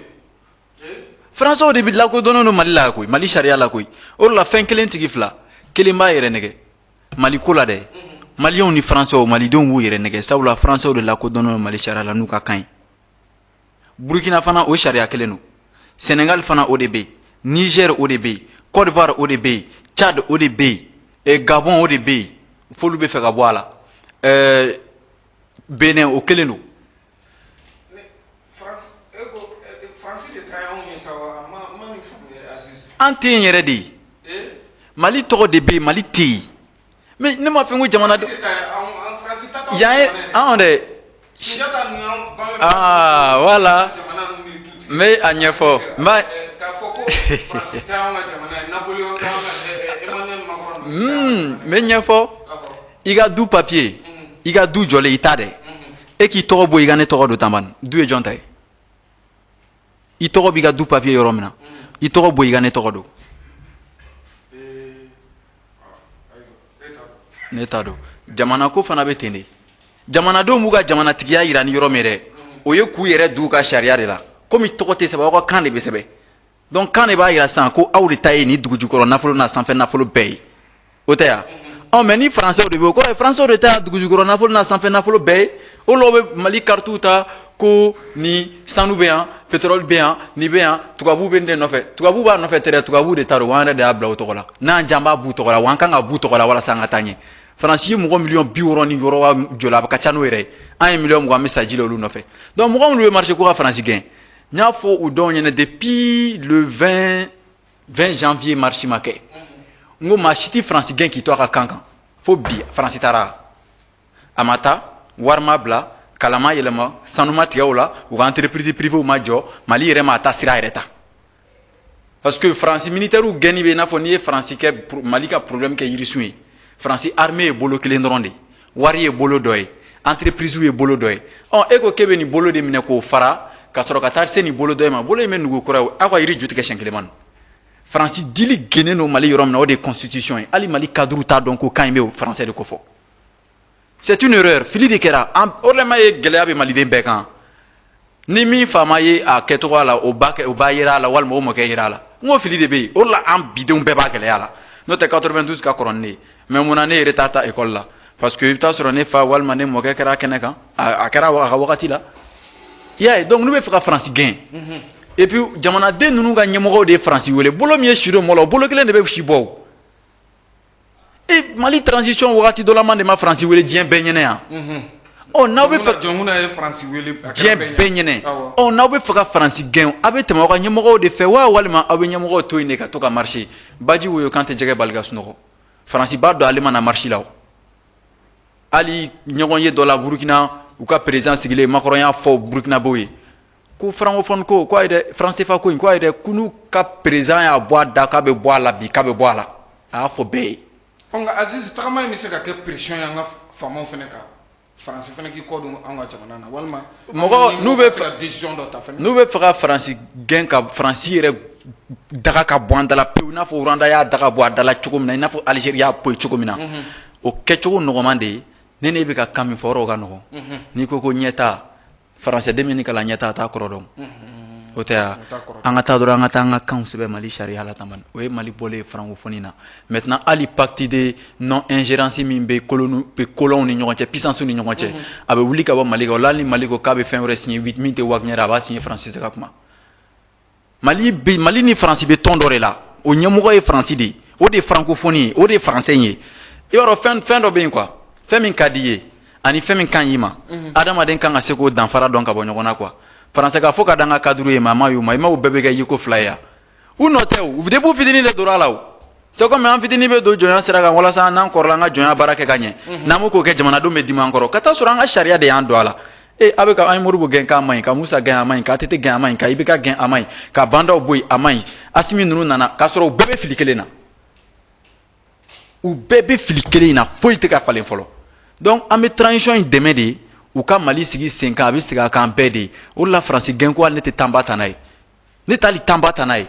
Français de bɛ lakodɔnnen don Mali la koyi Mali sariya la koyi o de la fɛn kelen tigi fila kelen b'a yɛrɛ nɛgɛ Mali ko la dɛ Maliens ni Français Malidenw b'u yɛrɛ nɛgɛ sabula Français de lakodɔnnen don Mali sariya la n'u ka kan ye Burkina fana o sariya kelen don Sénégal fana o de bɛ yen Niger o de bɛ yen Côte d'Ivoire o de bɛ yen Tchad o de bɛ yen Gabon o de bɛ yen f'olu bɛ fɛ ka bɔ a la Benin o kelen don. an tɛ yen yɛrɛ de ye Mali tɔgɔ de bɛ yen Mali tɛ yen mais ne ma fɛn ko jamana dɔ yan ye anw dɛ voilà n bɛ a ɲɛfɔ n b'a n bɛ ɲɛfɔ i ka du papier i ka du jɔlen i ta dɛ e k'i tɔgɔ bɔ i ka ne tɔgɔ don tan bani du ye jɔn ta ye i tɔgɔ b'i ka du papier yɔrɔ min na i tɔgɔ bɔ i ka ne tɔgɔ don ne t'a dɔn jamana ko fana bɛ ten de jamanadenw b'u ka jamanatigiya yira ni yɔrɔ min dɛ o ye k'u yɛrɛ d'u ka sariya de la komi tɔgɔ tɛ sɛbɛn aw ka kan de bɛ sɛbɛn donc kan de b'a yira sisan ko aw de ta ye nin dugu jukɔrɔ nafolo n'a sanfɛ nafolo bɛɛ ye o tɛ yan mais ni français de bɛ yen o kɔrɔ ye français de ta dugu jukɔrɔ nafolo n'a sanfɛ nafolo bɛɛ ye o la o bɛ Mali carte ta ko ni sanu bɛ yan pétrole bɛ yan nin bɛ yan tubabuw bɛ nin de nɔfɛ tubabuw b'a nɔfɛ tɛ dɛ tubabuw de ta don wa an yɛrɛ de y'a bila o tɔgɔ la n'an jan b'a b'u tɔgɔ la wa an kan ka b'u tɔgɔ la walasa an ka taa ɲɛ Faransi ye mɔgɔ miliyɔn 60 ni yɔrɔ jɔ la a ka ca n'o yɛrɛ ye an ye miliyɔn 20 an bɛ sa ji la olu nɔfɛ donc mɔgɔ minnu bɛ marché ko ka Faransi gɛn n y'a fɔ u dɔw ɲɛna depuis le 20 janvier marché ma kɛ n ko maa si tɛ Faransi gɛn k'i to a ka kan kan fo bi Faransi taara a ma taa wari ma bila kalan ma yɛlɛma sanu ma tigɛ o la u ka entreprise privée ma jɔ Mali yɛrɛ ma taa sira yɛrɛ ta parce que Faransi militaires gɛnni bɛ i n'a fɔ n'i ye Faransi kɛ Mali ka problème kɛ yirisun ye Faransi armée ye bolo kelen dɔrɔn de wari ye bolo dɔ ye entreprise ye bolo dɔ ye e ko k'e bɛ nin bolo de minɛ k'o fara ka sɔrɔ ka taa se nin bolo dɔ in ma bolo in bɛ nugu kɔrɔ ye aw ka yiri ju tigɛ siɲɛ kelen ma nɔ Faransi dili gɛnnen don Mali yɔrɔ min na o de ye constitution ye hali Mali cadre t'a dɔn ko kan in bɛ o français de ko fɔ c'est une erreur fili de kɛra o de ma ye gɛlɛya bɛ Maliden bɛɛ kan ni min faama ye a kɛcogoya la o b'a yera a la walima o mɔkɛ yera a la n ko fili de bɛ yen o de la an bidenw bɛɛ b'a gɛlɛya la n'o tɛ 92 ka kɔrɔ ni ne ye mais mun na ne yɛrɛ t'a ta école la parce que i bɛ taa sɔrɔ ne fa walima ne mɔkɛ kɛra kɛnɛ kan a kɛra a ka wagati la i y'a ye donc n'u bɛ fɛ ka Faransi gɛn et puis jamanaden ninnu ka ɲɛmɔgɔw de ye Faransi wele bolo min ye si dɔ mɔ la o bolo kelen de bɛ si bɔ o Mali transition wagati dɔ la man de ma Faransi wele diɲɛ bɛɛ ɲɛna yan n'aw bɛ fɛ jɔnmuna ye faransi wele diɲɛ bɛɛ ɲɛnɛ n'aw bɛ fɛ ka faransi gɛn a bɛ tɛmɛ aw ka ɲɛmɔgɔw de fɛ walima aw bɛ ɲɛmɔgɔw to yen de ka to ka marché baji woyo kan tɛ jɛgɛ bali ka sunɔgɔ faransi b'a dɔn ale mana marché la hali ɲɔgɔn ye dɔ la burukina u ka président sigilen Macron y'a fɔ burukinabew ye ko francophone ko a ye dɛ France CFA ko in ko a ye dɛ ko n'u ka président y'a bɔ a da k'a bɛ bɔ a la bi k'a bɛ bɔ a la a y'a fɔ bɛɛ ye. nka Aziz tagama in bɛ se ka kɛ pression ye an ka faamaw fana kan faransi fana k'i kɔ don an ka jamana na walima mɔgɔ n'u bɛ fɛ décision dɔ ta fana n'u bɛ fɛ ka faransi gɛn ka faransi yɛrɛ daga ka bɔ an da la pewu i n'a fɔ Rwanda y'a daga bɔ a da la cogo min na i n'a fɔ Algérie y'a bɔ yen cogo min na o kɛcogo nɔgɔman de ye ne n'e bɛ ka kan min fɔ o ka nɔgɔn n'i ko ɲɛta faransi den min kalan ɲɛta a t'a kɔrɔ dɔn o tɛ yan an ka taa dɔrɔn an ka taa an ka kanw sɛbɛn Mali sariya la tan o ye Mali bɔlen francophonie na maintenant hali pacte de non ingérence min bɛ colons ni ɲɔgɔn cɛ puissance ni ɲɔgɔn cɛ a bɛ wuli ka bɔ Mali kan o la ni Mali ko k'a bɛ fɛn wɛrɛ signer min tɛ Wagner a b'a signer faransi tɛ ka kuma Mali ni faransi bɛ tɔn dɔ de la o ɲɛmɔgɔ ye faransi de ye o de ye francophonie ye o de ye français ye i b'a dɔn fɛn dɔ bɛ yen quoi fɛn min ka di i ye ani fɛn min ka ɲi ma adamaden kan ka se k'o danfara dɔn ka bɔ ɲɔgɔn na quoi faransi ka fɔ ka dan ka cadre ye maa ma y'u ma i ma o bɛɛ bɛ kɛ yeko fila ye yan u nɔ tɛ o depuis fitinin de donna a la o c'est comme an fitinin bɛ don jɔnya sira kan walasa n'an kɔrɔla an ka jɔnya baara kɛ ka ɲɛ n'an m'o k'o kɛ jamanadenw bɛ dimi an kɔrɔ ka taa sɔrɔ an ka sariya de y'an don a la a bɛ ka an ye Modibo gɛn k'a ma ɲi ka Musa gɛn a ma ɲi ka Tete gɛn a ma ɲi ka Ibeka gɛn a ma ɲi ka Bandaw bɔ yen a ma ɲi Asimi ninnu nana k'a sɔrɔ u bɛɛ bɛ fili kelen na u bɛɛ bɛ fili kelen in na foyi tɛ ka falen fɔlɔ donc an bɛ transition in dɛmɛ de u ka Mali sigi sen kan a bɛ sigi a kan bɛɛ de o de la faransi gɛnko hali ne tɛ tanba ta n'a ye ne t'hali tanba ta n'a ye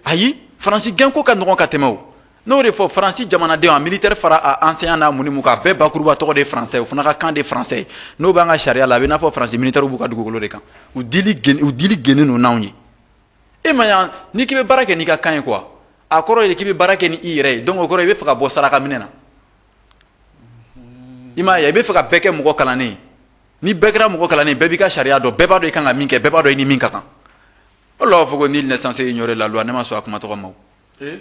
ayi faransi gɛnko ka nɔgɔn ka tɛmɛ o n'o de fɔ faransi jamanadenw a militaire fara a enseignant n'a mun ni mun kan a bɛɛ bakuruba tɔgɔ de ye français o fana ka kan de français n'o b'an ka sariya la a bɛ i n'a fɔ faransi militaire b'u ka dugukolo de kan u dili gɛnnen don n'anw ye e ma yan n'i k'i bɛ baara kɛ n'i ka kan ye quoi a kɔrɔ ye k'i bɛ baara kɛ ni i yɛrɛ ye donc o kɔrɔ i bɛ fɛ ka bɔ saraka minɛ na i m'a ye i bɛ fɛ ka bɛɛ kɛ mɔgɔ kalannen ye ni bɛɛ kɛra mɔgɔ kalannen bɛɛ b'i ka sariya dɔn bɛɛ b'a dɔn i kan ka min kɛ bɛɛ b'a dɔn i ni min ka kan o la b'a fɔ ko nul n'est censé ignorer la loi ne ma sɔn a kuma tɔgɔ ma o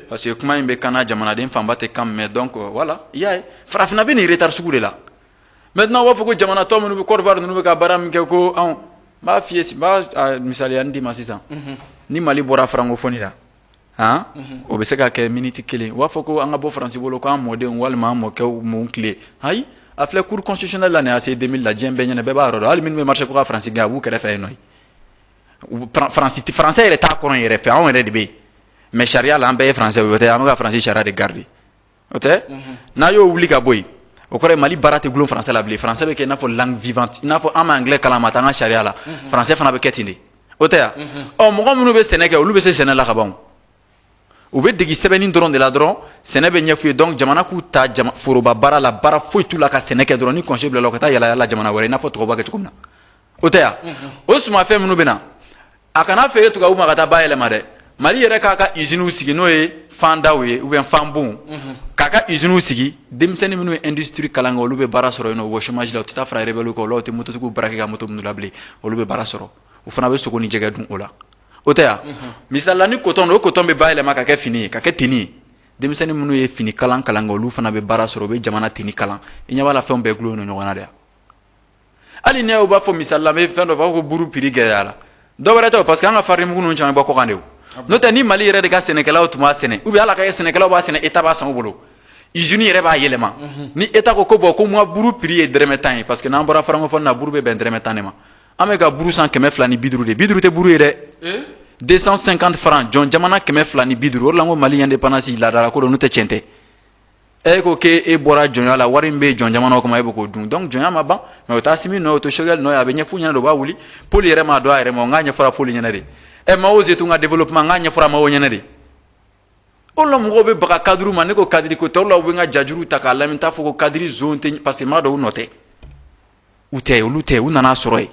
parce que kuma in bɛ kan na jamanaden fanba tɛ kan mɛn donc voilà i y'a ye farafinna bɛ nin retard sugu de la maintenant u b'a fɔ ko jamana tɔ minnu bɛ Côte d'Ivoire ninnu bɛ ka baara min kɛ ko anw n b'a f'i ye n b'a misaliya d'i ma sisan ni Mali bɔra francophonie la o bɛ se ka kɛ minute kelen u b'a fɔ ko an ka bɔ faransi bolo k'an mɔdenw walima an mɔkɛw mun tile ayi a filɛ cour constitutionnelle la nin a se 2000 la diɲɛ bɛɛ ɲɛna bɛɛ b'a yɔrɔ dɔn hali minnu bɛ marché ko ka faransi gɛn a b'u kɛrɛfɛ yen nɔ français yɛrɛ t'a kɔrɔ yɛrɛ fɛ anw yɛrɛ de bɛ yen mais sariya la an bɛɛ ye français o tɛ an bɛ ka faransi sariya de garder o tɛ n'a y'o wuli ka bɔ yen o kɔrɔ ye Mali baara tɛ gulon français la bilen français bɛ kɛ i n'a fɔ langue vivante i n'a fɔ an bɛ anglais kalan ma taa an ka sariya la français fana bɛ kɛ ten de o tɛ yan ɔ mɔgɔ minnu bɛ sɛnɛ kɛ olu bɛ se sɛnɛ la ka ban u bɛ degi sɛbɛnni dɔrɔn de la dɔrɔn sɛnɛ bɛ ɲɛf'u ye donc jamana k'u ta foroba baara la baara foyi t'u la ka sɛnɛ kɛ dɔrɔn ni congé bila la u ka taa yala yala jamana wɛrɛ i n'a fɔ tubabuw b'a kɛ cogo min na o tɛ yan o sumanfɛn minnu bɛ na a kana feere tubabuw ma ka taa bayɛlɛma dɛ Mali yɛrɛ k'a ka usines sigi n'o ye fandaw ye ou bien fanbonw k'a ka usines sigi denmisɛnnin minnu ye industrie kalan kɛ olu bɛ baara sɔrɔ yen nɔ u bɛ chômage la u tɛ taa fara rebelle kɔ o la u tɛ mototigiw baara kɛ ka moto minnu la bilen olu bɛ baara sɔrɔ u fana bɛ sogo ni jɛgɛ dun o la o tɛ yan misali la ni coton don o coton bɛ bayɛlɛma ka kɛ fini ye ka kɛ tenni ye denmisɛnnin minnu ye fini kalan kɛ olu fana bɛ baara sɔrɔ u bɛ jamana tenni kalan i ɲɛ b'a la fɛnw bɛɛ gulon don ɲɔgɔn na de yan hali ni y'aw b'a fɔ misali la n bɛ fɛn dɔ b'a fɔ ko buru prix gɛlɛyara dɔ wɛrɛ tɛ o parce que an ka farine mugu ninnu caman bɛ bɔ kɔkan de o n'o tɛ ni Mali yɛrɛ de ka sɛnɛkɛlaw tun b'a sɛnɛ ou bien ala ka kɛ sɛnɛkɛlaw b'a sɛnɛ État b'a san u bolo usine yɛrɛ b'a yɛlɛma ni État ko bon ko moi buru prix ye dɛrɛmɛ 10 ye parce que n'an bɔra francophonie na buru bɛ bɛn dɛrɛmɛ 10 de ma an bɛ ka buru san 250 de 50 tɛ buru ye dɛ 250 francs jɔn jamana 250 ni 50 o de la n ko Mali indépendance laadala ko don n'o tɛ tiɲɛ tɛ e ko k'e bɔra jɔnya la wari min bɛ jɔn jamanaw kama e bɛ k'o dun donc jɔnya ma ban mais o t'a Asimi nɔ o tɛ Choguel nɔ ye a bɛ ɲɛf'u ɲɛna de u b'a wuli Paul yɛrɛ m'a dɔn a yɛrɛ ma n k'a ɲɛfɔra Paul ɲɛna de Mao Zedong ka développement n k'a ɲɛfɔra Mao ɲɛna de o la mɔgɔw bɛ baga cadre ma ne ko cadre ko tɔw la u bɛ n ka jajuru ta k'a lamɛn n t'a fɔ ko cadre zone tɛ parce que n b'a dɔn u nɔ tɛ u tɛ olu tɛ u nana sɔrɔ yen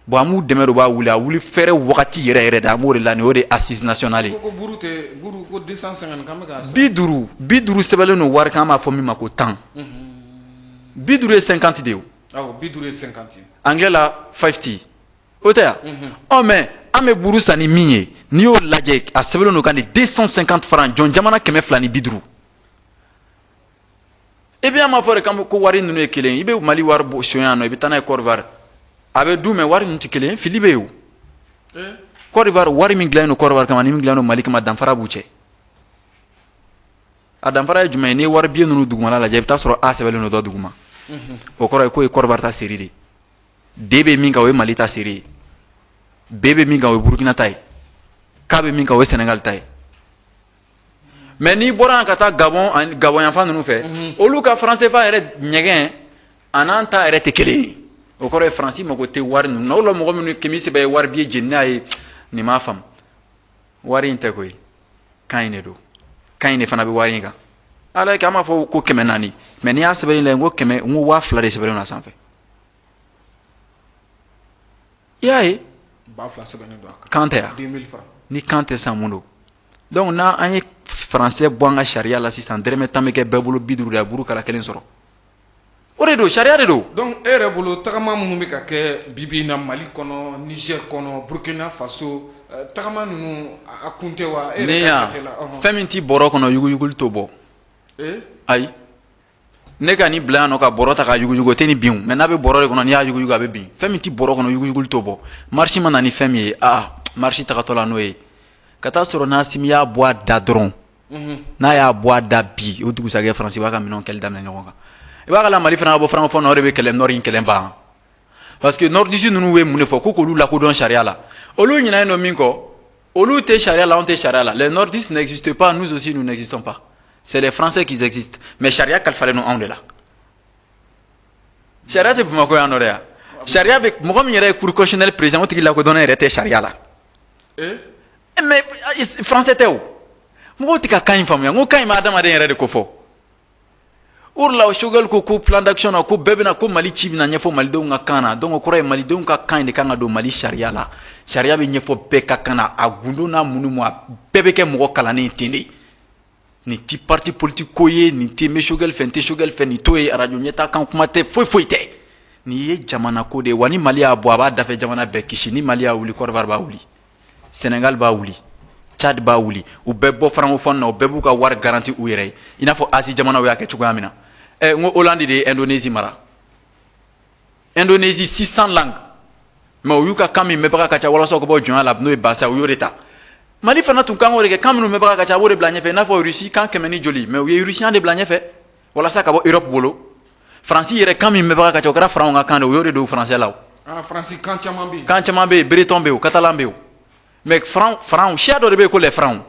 bon an b'u dɛmɛ de b'a wuli a wuli fɛrɛ wagati yɛrɛ yɛrɛ de an b'o de la nin o de ye assise nationale ye. ko buru tɛ buru ko 250 kan bɛ ka. 50 sɛbɛnlen don wari kan an b'a fɔ min ma ko 10. 50 ye 50 de ye o. awɔ 50 ye 50 ye. anglais la 50 o tɛ yan. ɔ mais an bɛ buru san ni min ye n'i y'o lajɛ a sɛbɛnlen don kan de 250 francs jɔn jamana 250. et bien ma fɔre kam ko wari nunu ye kelen i bɛ Mali wari bo sonya no i bɛ taa n'a ye Côte d'Ivoire a bɛ du mais wari ninnu tɛ kelen fili bɛ yen o Côte d'Ivoire wari min dilannen no Côte d'Ivoire kama ni min dilannen no Mali kama danfara b'u cɛ a danfara ye jumɛn ye ni wari biye ninnu dugumala lajɛ i bɛ taa sɔrɔ A sɛbɛnlen do dɔ duguma o kɔrɔ ye k'o ye Côte d'Ivoire ta série de D bɛ min kan o ye Mali ta série ye B bɛ min kan o ye Burkina ta ye K bɛ min kan o ye Sénégal ta ye mais n'i bɔra yan ka taa Gabon yanfan ninnu fɛ olu ka franc CFA yɛrɛ ɲɛgɛn a n'an ta yɛrɛ tɛ kelen ye o kɔrɔ ye Faransi mago tɛ wari ninnu na o la mɔgɔ minnu kɛmɛ sɛbɛn ye wari biye jeni n'a ye nin m'a faamu wari in tɛ koyi kan in de don kan in de fana bɛ wari in kan ala ye k'an b'a fɔ ko 400 mais n'i y'a sɛbɛnni lajɛ n ko 2000 de sɛbɛnnen don a sanfɛ i y'a ye kan tɛ yan ni kan tɛ san mun don donc n'a an ye français bɔ an ka sariya la sisan dɛrɛmɛ 10 bɛ kɛ bɛɛ bolo 50 de a buru kala kelen sɔrɔ o de don sariya de don donc e yɛrɛ bolo tagama minnu bɛ ka kɛ bibi in na Mali kɔnɔ Niger kɔnɔ Burkina Faso tagama ninnu a kun tɛ wa e yɛrɛ ka jate la fɛn min t'i bɔrɔ kɔnɔ yuguyuguli t'o bɔ ayi ne ka nin bila yan nɔ ka bɔrɔ ta ka yuguyugu o tɛ ni bin mais n'a bɛ bɔrɔ de kɔnɔ n'i y'a yuguyugu a bɛ bin fɛn min t'i bɔrɔ kɔnɔ yuguyuguli t'o bɔ marche ma na ni fɛn min ye marche tagatɔ la n'o ye ka taa sɔrɔ n'Asimi y'a bɔ a da dɔrɔn n'a y'a bɔ a da bi o dugusajɛ Faransi b'a ka minɛnw kɛli daminɛ ɲɔgɔn kan i b'a ka la Mali fana ka bɔ francophone na o de bɛ kɛlɛ Nord in kɛlɛ ban parce que Nordiste ninnu bɛ mun de fɔ ko k'olu lakodɔn sariya la olu ɲinɛnen don min kɔ olu tɛ sariya la anw tɛ sariya la les Nordistes n'existent pas nous aussi nous n'existons pas c'est les Français qui existent mais sariya kalifalen don anw de la sariya tɛ Bamakɔ yan nɔ dɛ yan sariya bɛ mɔgɔ min yɛrɛ ye cour constitutionnelle président o tigi lakodɔnnen yɛrɛ tɛ sariya la mais français tɛ o mɔgɔw tɛ ka kan in faamuya n ko kan in bɛ adamaden yɛrɛ de ko fɔ o de la Choguel ko plan d'action na ko bɛɛ bɛna ko Mali ci bɛna ɲɛfɔ malidenw ka kan na donc o kɔrɔ ye malidenw ka kan de kan ka don Mali sariya la sariya bɛ ɲɛfɔ bɛɛ ka kan na a gundo n'a munun mu a bɛɛ bɛ kɛ mɔgɔ kalannen ten de nin ti parti politique ko ye nin tɛ n bɛ Choguel fɛ n tɛ Choguel fɛ nin t'o ye radio ɲɛtaa kan kuma tɛ foyi foyi tɛ nin ye jamana ko de ye wa ni Mali y'a bɔ a b'a dafɛ jamana bɛɛ kisi ni Mali y'a wuli Côte d'Ivoire b'a wuli Sénégal b'a wuli Tchad b'a wuli u bɛɛ bɔ francophone na u bɛɛ b'u ka wari garanti u yɛrɛ ye i n'a fɔ Asie jamanaw y'a kɛ cogoya min na n ko Hollande de ye Indonésie mara Indonésie 600 langues mais u y'u ka kan min mɛnbaga ka ca walasa u ka bɔ jɔnya la n'o ye Bassa u y'o de ta Mali fana tun kan k'o de kɛ kan minnu mɛnbaga ka ca a b'o de bila ɲɛfɛ i n'a fɔ Russie kan 100 ni joli mais u ye Russien de bila ɲɛfɛ walasa ka bɔ Europe bolo Faransi yɛrɛ kan min mɛnbaga ka ca o kɛra faranw ka kan de u y'o de don français la Faransi kan caman bɛ yen kan caman bɛ yen Breton bɛ yen Catalan bɛ yen mais faranw siya dɔ de bɛ yen ko les faranw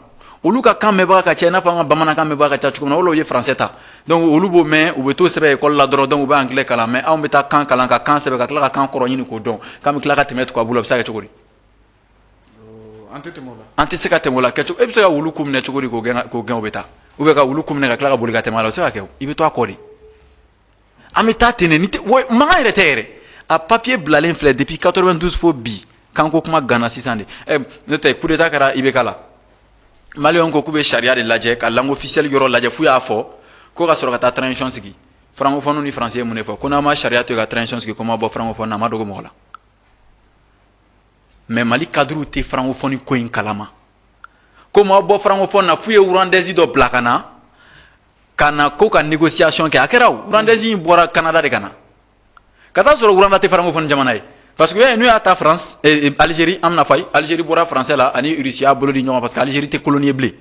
olu ka kan mɛnbaga ka ca i n'a fɔ an ka bamanankan mɛnbaga ka ca cogo min na o la u ye français ta donc olu b'o mɛn u bɛ t'o sɛbɛn école la dɔrɔn donc u bɛ anglais kalan mais anw bɛ taa kan kalan ka kan sɛbɛn ka tila ka kan kɔrɔ ɲini k'o dɔn k'an bɛ tila ka tɛmɛ tubabu la o bɛ se ka kɛ cogo di an tɛ tɛmɛ o la an tɛ se ka tɛmɛ o la kɛcogo e bɛ se ka wulu kun minɛ cogo di k'o gɛn o bɛ taa ou bien ka wulu kun minɛ ka tila ka boli ka tɛmɛ a la o bɛ se ka kɛ o i bɛ to a kɔ de an bɛ taa ten de ni tɛ mankan yɛrɛ tɛ yɛrɛ a papier bilalen filɛ depuis 92 fo bi kanko kuma ganna sisan de ne tɛ coup d'état kɛra IBK la Maliens ko k'u bɛ sariya de lajɛ ka langue officielle yɔrɔ lajɛ f'u y'a fɔ ko ka sɔrɔ ka taa transition sigi francophone ni français ye mun de fɔ ko n'an ma sariya to yen ka transition sigi ko ma bɔ francophone na a ma dogo mɔgɔ la mais Mali cadre tɛ francophone ko in kalama ko ma bɔ francophone na f'u ye Rwandaise dɔ bila ka na ko ka négociation kɛ a kɛra o Rwandaise in bɔra Canada de ka na ka taa sɔrɔ Rwanda tɛ francophone jamana ye parce que n'u y'a ta France Algérie an bɛna fɔ Algérie bɔra français la ani Russie y'a bolo di ɲɔgɔn parce que Algérie tɛ colonie ye bilen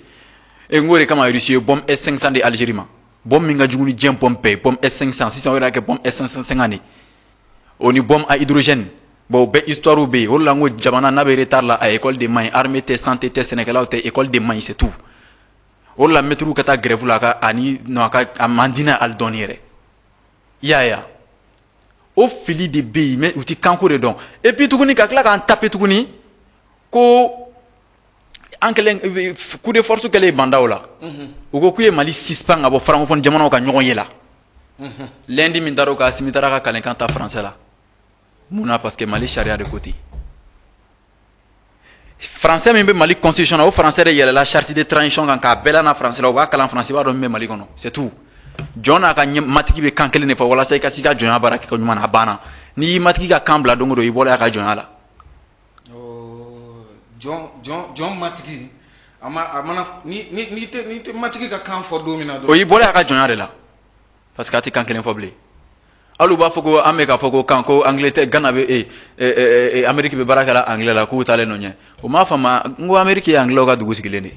n ko de kama Russie ye bombe S500 de Algérie ma bombe min ka jugu ni diɲɛ bombe bɛɛ ye bombe S500 sisan o yɛrɛ y'a kɛ bombe S550 de o ni bombe à hydrogène bon o bɛɛ histoire bɛ yen o de la n ko jamana n'a bɛ retard la a école de man ɲi armée tɛ santé tɛ sɛnɛkɛlaw tɛ école de man ɲi c'est tout o de la maitre ka taa grève la a man di n'a ye hali dɔɔni yɛrɛ i y'a ye o fili de bɛ yen mais u tɛ kanko de dɔn et puis tuguni ka tila k'an taper tuguni ko an kɛlen coup de force kɛlen bandaw la u ko k'u ye Mali suspend ka bɔ francophone jamanaw ka ɲɔgɔn ye la lundi min taara o kan Asimi taara ka kalenkan ta français la mun na parce que Mali sariya de ko ten français min bɛ Mali constitution na o français de yɛlɛla charte de transition kan k'a bɛɛ la na français la u b'a kalan français i b'a dɔn min bɛ Mali kɔnɔ c'est tout jɔn n'a ka matigi bɛ kan kelen de fɔ walasa i ka se ka jɔnya baara kɛ ɲuman na a banna n'i y'i matigi ka kan bila don o don i bɔra a ka jɔnya la jɔn matigi a mana ni tɛ matigi ka kan fɔ don min na o y'i bɔra a ka jɔnya de la parce que a tɛ kan kelen fɔ bilen hali u b'a fɔ ko an bɛ k'a fɔ ko kan ko Angleterre Ghana bɛ Amérique bɛ baara kɛla anglais la k'u taalen nɔ ɲɛ o m'a faamu n ko Amérique ye anglais ka dugu sigilen de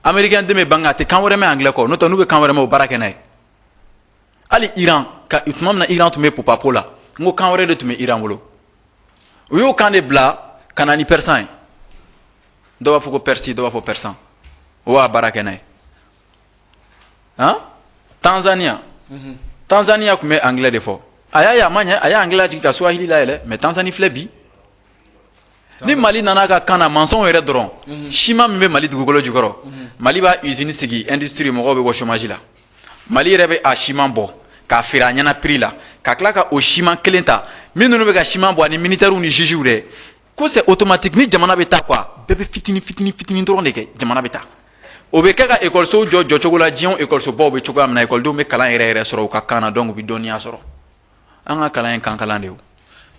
Américain den bɛ ban a tɛ kan wɛrɛ mɛn anglais kɔ n'o tɛ n'u bɛ kan wɛrɛ mɛn o baara kɛ n'a ye hali Iran ka tuma min na Iran tun bɛ popapo la n ko kan wɛrɛ de tun bɛ Iran bolo u y'o kan de bila ka na ni persan ye dɔw b'a fɔ ko persi dɔw b'a fɔ persan o b'a baara kɛ n'a ye Tanzania Tanzania tun bɛ anglais de fɔ a y'a ye a ma ɲɛ a y'a anglais jigin ka Swahili layɛlɛ mais Tanzanie filɛ bi ni Mali nana ka kan na mansɔnw yɛrɛ dɔrɔn siman min bɛ Mali dugukolo jukɔrɔ Mali b'a usine sigi industrie mɔgɔw bɛ bɔ chômage la Mali yɛrɛ bɛ a siman bɔ k'a feere a ɲɛna prix la ka tila ka o siman kelen ta minnu bɛ ka siman bɔ ani militaires ni juges dɛ ko c'est automatique ni jamana bɛ taa quoi bɛɛ bɛ fitini dɔrɔn de kɛ jamana bɛ taa o bɛ kɛ ka écoleso jɔ cogo la diɲɛ écoleso baw bɛ cogoya min na écoledenw bɛ kalan yɛrɛ sɔrɔ u ka kan na donc u bɛ dɔnniya sɔrɔ an ka kalan ye kan kalan de ye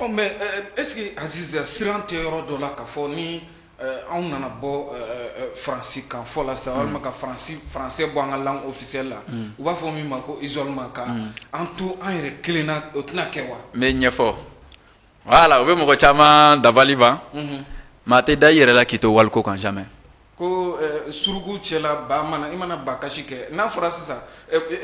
o mais est-ce que Aziz siran tɛ yɔrɔ dɔ la k'a fɔ ni anw nana bɔ faransi kan fɔ la sa walima ka français bɔ an ka langue officielle la u b'a fɔ min ma ko isolement ka an to an yɛrɛ kelen na o tɛna kɛ wa n bɛ ɲɛfɔ voilà o bɛ mɔgɔ caman dabali ban maa tɛ da i yɛrɛ la k'i to waliko kan jamais ko suruku cɛla ba mana i mana ba kasi kɛ n'a fɔra sisan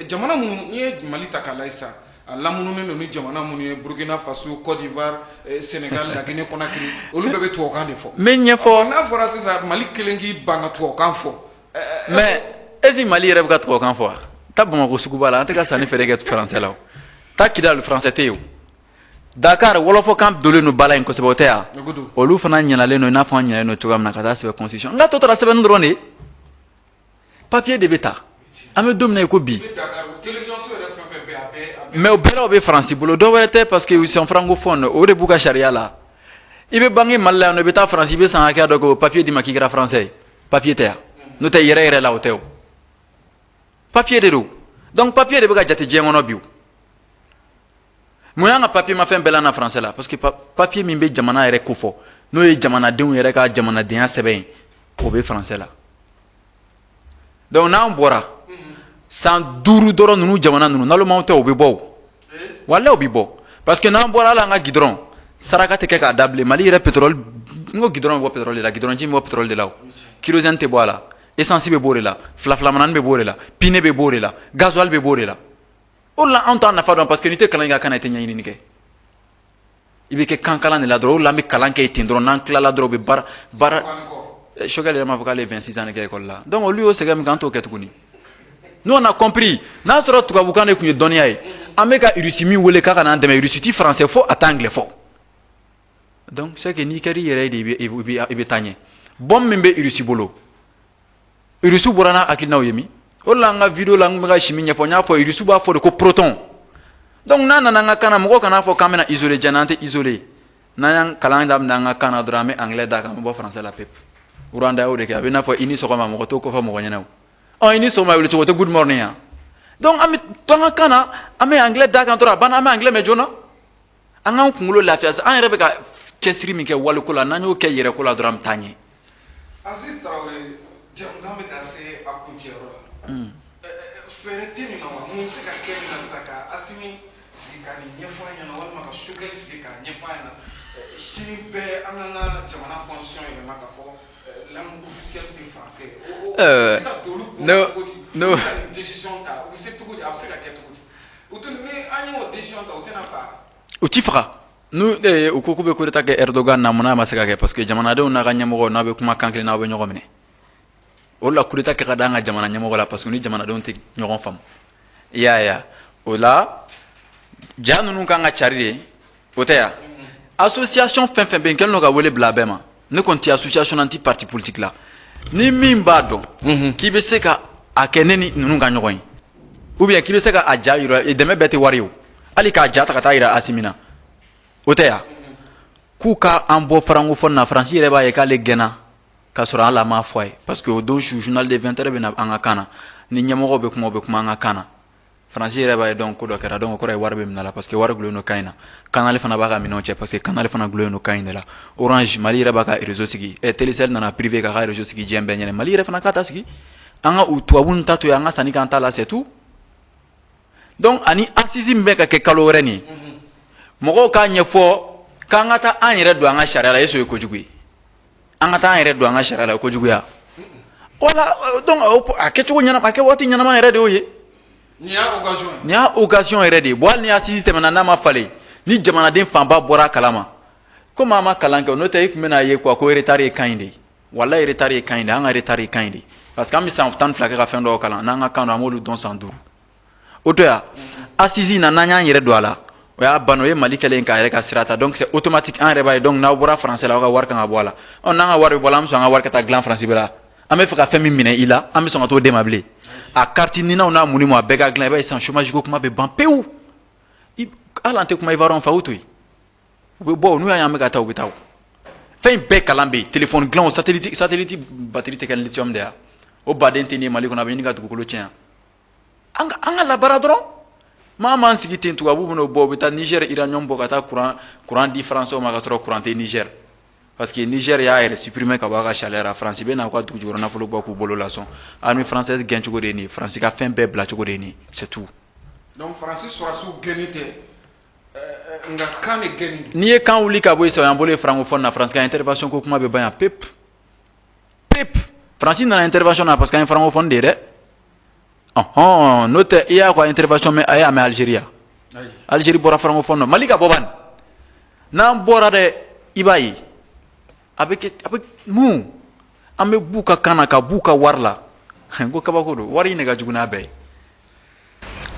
jamana minnu n'i ye Mali ta k'a lajɛ sisan a lamununen don ni jamana minnu ye Burkina Faso Côte d'Ivoire Sénégal la Guinée Conakry olu bɛɛ bɛ tubabukan de fɔ n bɛ ɲɛfɔ n'a fɔra sisan Mali kelen k'i ban ka tubabukan fɔ mais est-ce que Mali yɛrɛ bɛ ka tubabukan fɔ wa taa Bamakɔ suguba la an tɛ ka sanni feere kɛ français la o taa Kidali français tɛ yen o Dakar wɔlɔfɔkan donnen don ba la yen kosɛbɛ o tɛ yan olu fana ɲɛnalen don i n'a fɔ an ɲɛnalen don cogoya min na ka taa sɛbɛn constitution n ka tɔ tora sɛbɛnni dɔrɔn de papier de bɛ ta an bɛ don min na i ko bi mais o bɛɛ la o bɛ faransi bolo dɔw wɛrɛ tɛ parce que ils sont francophones o de b'u ka sariya la i bɛ bange Mali la yan nɔ i bɛ taa faransi i bɛ san hakɛya dɔ kɛ o papier d'i ma k'i kɛra français ye papier tɛ yan n'o tɛ yɛrɛ yɛrɛ la o tɛ o papier de don donc papier de bɛ ka jate diɲɛ kɔnɔ bi o mun y'an ka papier ma fɛn bɛɛ la na français la parce que papier min bɛ jamana yɛrɛ ko fɔ n'o ye jamanadenw yɛrɛ ka jamanadenya sɛbɛn ye o bɛ français la donc n'an bɔra san 5 dɔrɔn ninnu jamana ninnu nalomanw tɛ o bɛ bɔ o walahi o bɛ bɔ parce que n'an bɔra hali an ka goudron saraka tɛ kɛ k'a da bilen Mali yɛrɛ pétrole n ko goudron bɛ bɔ pétrole de la goudron ji bɛ bɔ pétrole de la o kérosène tɛ bɔ a la essence bɛ bɔ o de la filafilamanani bɛ bɔ o de la pine bɛ bɔ o de la gasoil bɛ bɔ o de la o de la anw t'an nafa dɔn parce que n'i tɛ kalan kɛ a kan na i tɛ ɲɛɲini kɛ i bɛ kɛ kan kalan de la dɔrɔn o de la an bɛ kalan kɛ ten dɔrɔn n'an tilala dɔrɔn u bɛ baara Choguel yɛrɛ m'a fɔ k'ale ye 26 ans de kɛ école la donc olu y'o sɛgɛn min kɛ an t'o kɛ tuguni nous on a compris n'a sɔrɔ tubabukan de tun ye dɔnniya ye an bɛ ka Russie min wele k'a ka n'an dɛmɛ Russie ti français fɔ a tɛ anglais fɔ donc c'est que n'i kɛra i yɛrɛ ye de i bɛ taa ɲɛ bombe min bɛ Russie bolo Russie bɔra n'a hakilinaw ye min o de la an ka vidéo la n bɛ ka si min ɲɛfɔ n y'a fɔ Russie b'a fɔ de ko proton donc n'a nana an ka kan na mɔgɔw kana fɔ k'an bɛna isolé diɲɛ na an tɛ isolé n'an y'an kalan daminɛ an ka kan na dɔrɔn an bɛ anglais da kan an bɛ bɔ français la pepu Rwanda y'o de kɛ a bɛ i n'a fɔ i ni sɔgɔma mɔgɔ t'o kɔfɛ mɔgɔ ɲɛna o i ni sɔgɔma wuli cogo tɛ good morning yan donc an bɛ to an ka kan na an bɛ anglais da kan dɔrɔn a banna an bɛ anglais mɛn joona an k'an kunkolo lafiya sa an yɛrɛ bɛ ka cɛsiri min kɛ waliko la n'an y'o kɛ yɛrɛko la dɔrɔn an bɛ taa ɲɛ. Aziz Traoré jamukan bɛ ka se a kuncɛyɔrɔ la fɛɛrɛ tɛ nin na wa mun bɛ se ka kɛ nin na sisan ka Asimi sigi ka nin ɲɛfɔ a ɲɛna walima ka Choguel sigi k'a ɲɛfɔ a ɲɛna sini bɛɛ an ka jamana constitution yɛlɛma k'a fɔ langue officielle tɛ français o bɛ se ka don olu kunna cogo di décision ta o bɛ se cogo di a bɛ se ka kɛ cogo di o tɛ ni an y'o décision ta o tɛna faga. O ti faga n'u u ko k'u bɛ coup d'état kɛ Erdogan na mun na a ma se ka kɛ parce que jamanadenw n'a ka ɲɛmɔgɔw n'a bɛ kuma kan kelen n'aw bɛ ɲɔgɔn minɛ o de la coup d'état kɛ ka da an ka jamana ɲɛmɔgɔ la parce que ni jamanadenw tɛ ɲɔgɔn faamu i y'a ye o la ja ninnu kan ka cari de o tɛ yan association fɛn fɛn bɛ yen kɛlen don ka wele bila a bɛɛ ma ne kɔni tɛ association anti parti politique la ni min b'a dɔn k'i bɛ se ka a kɛ ne ni ninnu ka ɲɔgɔn ye ou bien k'i bɛ se ka a ja yira dɛmɛ bɛɛ tɛ wari ye o hali k'a ja ta ka taa yira Asimi na o tɛ yan k'u ka an bɔ francophone na Faransi yɛrɛ b'a ye k'ale gɛnna k'a sɔrɔ hali a m'a fɔ a ye parce que o don su journal de 20 heures bɛ na an ka kan na ni ɲɛmɔgɔw bɛ kuma u bɛ kuma an ka kan na Faransi yɛrɛ b'a ye donc ko dɔ kɛra donc o kɔrɔ ye wari bɛ minɛ a la parce que wari gulonnen don kan in na Canal fana b'a ka minɛnw cɛ parce que Canal fana gulonnen don kan in de la Orange Mali yɛrɛ b'a ka réseau sigi Telecel nana privé k'a ka réseau sigi diɲɛ bɛɛ ɲɛnɛ Mali yɛrɛ fana k'a ta sigi an ka tubabu ta to yen an ka sanni k'an ta la c'est tout donc ani assisi mbɛ ka kɛ kalo wɛrɛ nin mɔgɔw k'a ɲɛfɔ k'an ka taa an yɛrɛ don an ka sariya la est-ce que o ye kojugu ye an ka taa an yɛrɛ don an ka sariya la o ye kojuguya wala donc a kɛcogo ɲɛnama a kɛ waati ɲɛnama yɛrɛ de y'o ye nin y'a occasion yɛrɛ de ye bon hali ni assisi tɛmɛna n'a ma falen ni jamanaden fanba bɔra a kalama komi an ma kalan kɛ n'o tɛ i tun bɛna ye quoi ko retard ye kan in de ye walahi retard ye kan in de an ka retard ye kan in de parce que an bɛ san 12 kɛ ka fɛn dɔw kalan n'an ka kan don an b'olu dɔn san 5 o to yan assisi na n'an y'an yɛrɛ don a la o y'a ban o ye Mali kɛlen k'a yɛrɛ ka sira ta donc c'est automatique an yɛrɛ b'a ye donc n'aw bɔra français la aw ka wari kan ka bɔ a la n'an ka wari bɛ bɔ a la an bɛ sɔn an ka wari ka taa dilan France bɛɛ la an bɛ fɛ ka fɛn min minɛ i la an bɛ sɔn ka t'o d'e ma bilen a carte ninaw n'a muni ma a bɛɛ ka dilan i b'a ye san chômage ko kuma bɛ ban pewu hali an tɛ kuma Ivoirien fɛ u to yen u bɛ bɔ n'u y'a ye an bɛ ka taa u bɛ taa o fɛn in bɛɛ kalan bɛ yen téléphone dilan o satellite batterie tɛ kɛ ni lithium de ya o baden tɛ nin ye Mali kɔnɔ a bɛ ɲini ka dugukolo tiɲɛ an ka labaara dɔrɔn maa m'an sigi ten tubabu bɛna o bɔ u bɛ taa Niger uranium bɔ ka taa courant di français ma ka sɔrɔ courant tɛ Niger parce que Niger y'a yɛrɛ supprimer ka bɔ a ka sariya la France bɛ n'a ka dugu jukɔrɔ nafolo bɔ k'u bolo lasɔn armée française gɛn cogo de ye nin ye France ka fɛn bɛɛ bila cogo de ye nin ye c'est tout donc France sɔrɔsiw gɛnni tɛ nka kan de gɛnni n'i ye kan wuli ka bɔ yen sisan o y'an bolo ye francophone na France ka intervention ko kuma bɛ ban yan pep France nana intervention na parce que an ye francophone de ye dɛ n'o tɛ i y'a ka intervention mɛn a y'a mɛn Algérie bɔra francophone na Mali ka bɔ ban n'an bɔra dɛ i b'a ye a bɛ mun an bɛ b'u ka kan na ka b'u ka wari la n ko kabako don wari in de ka jugu n'a bɛɛ ye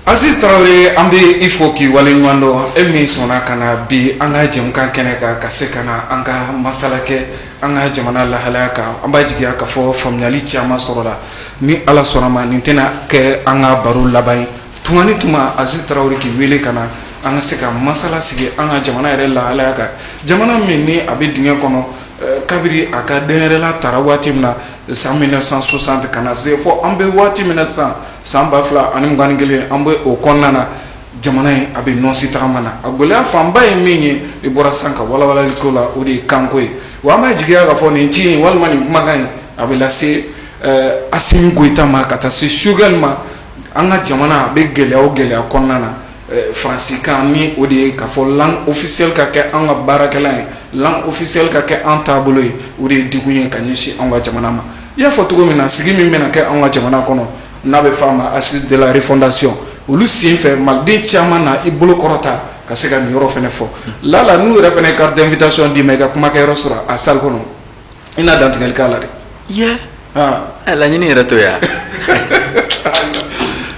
Aziz Traoré an bɛ i fo k'i waleɲuman dɔn e min sɔnna ka na bi an ka jɛmukan kɛnɛ kan ka se ka na an ka masala kɛ an ka jamana lahalaya kan an b'a jigiya k'a fɔ faamuyali caman sɔrɔla ni Ala sɔnna ma nin tɛna kɛ an ka baro laban ye tuma ni tuma Aziz Traoré k'i wele ka na an ka se ka masala sigi an ka jamana yɛrɛ lahalaya kan jamana min ni a bɛ dingɛ kɔnɔ kabiri a ka denyɛrɛla tara waati min na san 1960 ka na se fɔ an bɛ waati min na san 2021 an bɛ o kɔnɔna na jamana in a bɛ nɔsi tagama na a gɛlɛya fanba ye min ye i bɔra san ka walawalali ko la o de ye kanko ye wa an b'a jigiya k'a fɔ nin ci in walima nin kumakan in a bɛ lase Assimi Goïta ma ka taa se Choguel ma an ka jamana a bɛ gɛlɛya o gɛlɛya kɔnɔna na faransikan ni o de ye k'a fɔ langue officielle ka kɛ an ka baarakɛla ye langue officielle ka kɛ an taabolo ye o de ye degun ye ka ɲɛsin an ka jamana ma i y'a fɔ cogo min na sigi min bɛna kɛ an ka jamana kɔnɔ n'a bɛ f'a ma assise de la refondation olu sen fɛ maliden caman na i bolo kɔrɔta ka se ka nin yɔrɔ fɛnɛ fɔ lala n'u yɛrɛ fɛnɛ carte d'invitation d'i ma i ka kumakɛyɔrɔ sɔrɔ a salle kɔnɔ i n'a dantigɛli k'a la dɛ laɲini yɛrɛ to yan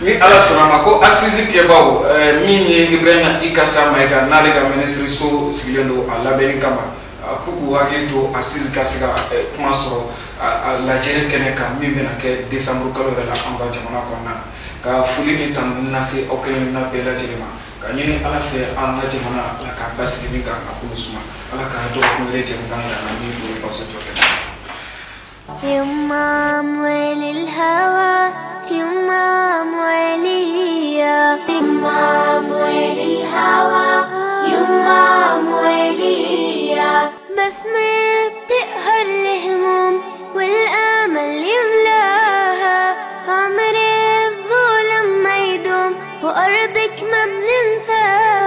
ni Ala sɔnna ma ko assise kɛbaaw min ye Ibrahima Ikasa Mayiga n'ale ka ministre so sigilen don a labɛnni kama ko k'u hakili to assise ka se ka kuma sɔrɔ a lajɛ kɛnɛ kan min bɛna kɛ décembre kalo yɛrɛ la an ka jamana kɔnɔna na ka foli ni tanu lase aw kelen na bɛɛ lajɛlen ma ka ɲini Ala fɛ an ka jamana Ala k'a basigi min kan a k'olu suma Ala k'a dɔgɔkun wɛrɛ jɛmukan yira an na min bolo faso jɔ kɛnɛ يمام وللهوى يمام وليا يمام وللهوى يمام وليا بسمة بتقهر الهموم والآمل يملاها عمر الظلم ما يدوم وأرضك ما بننساها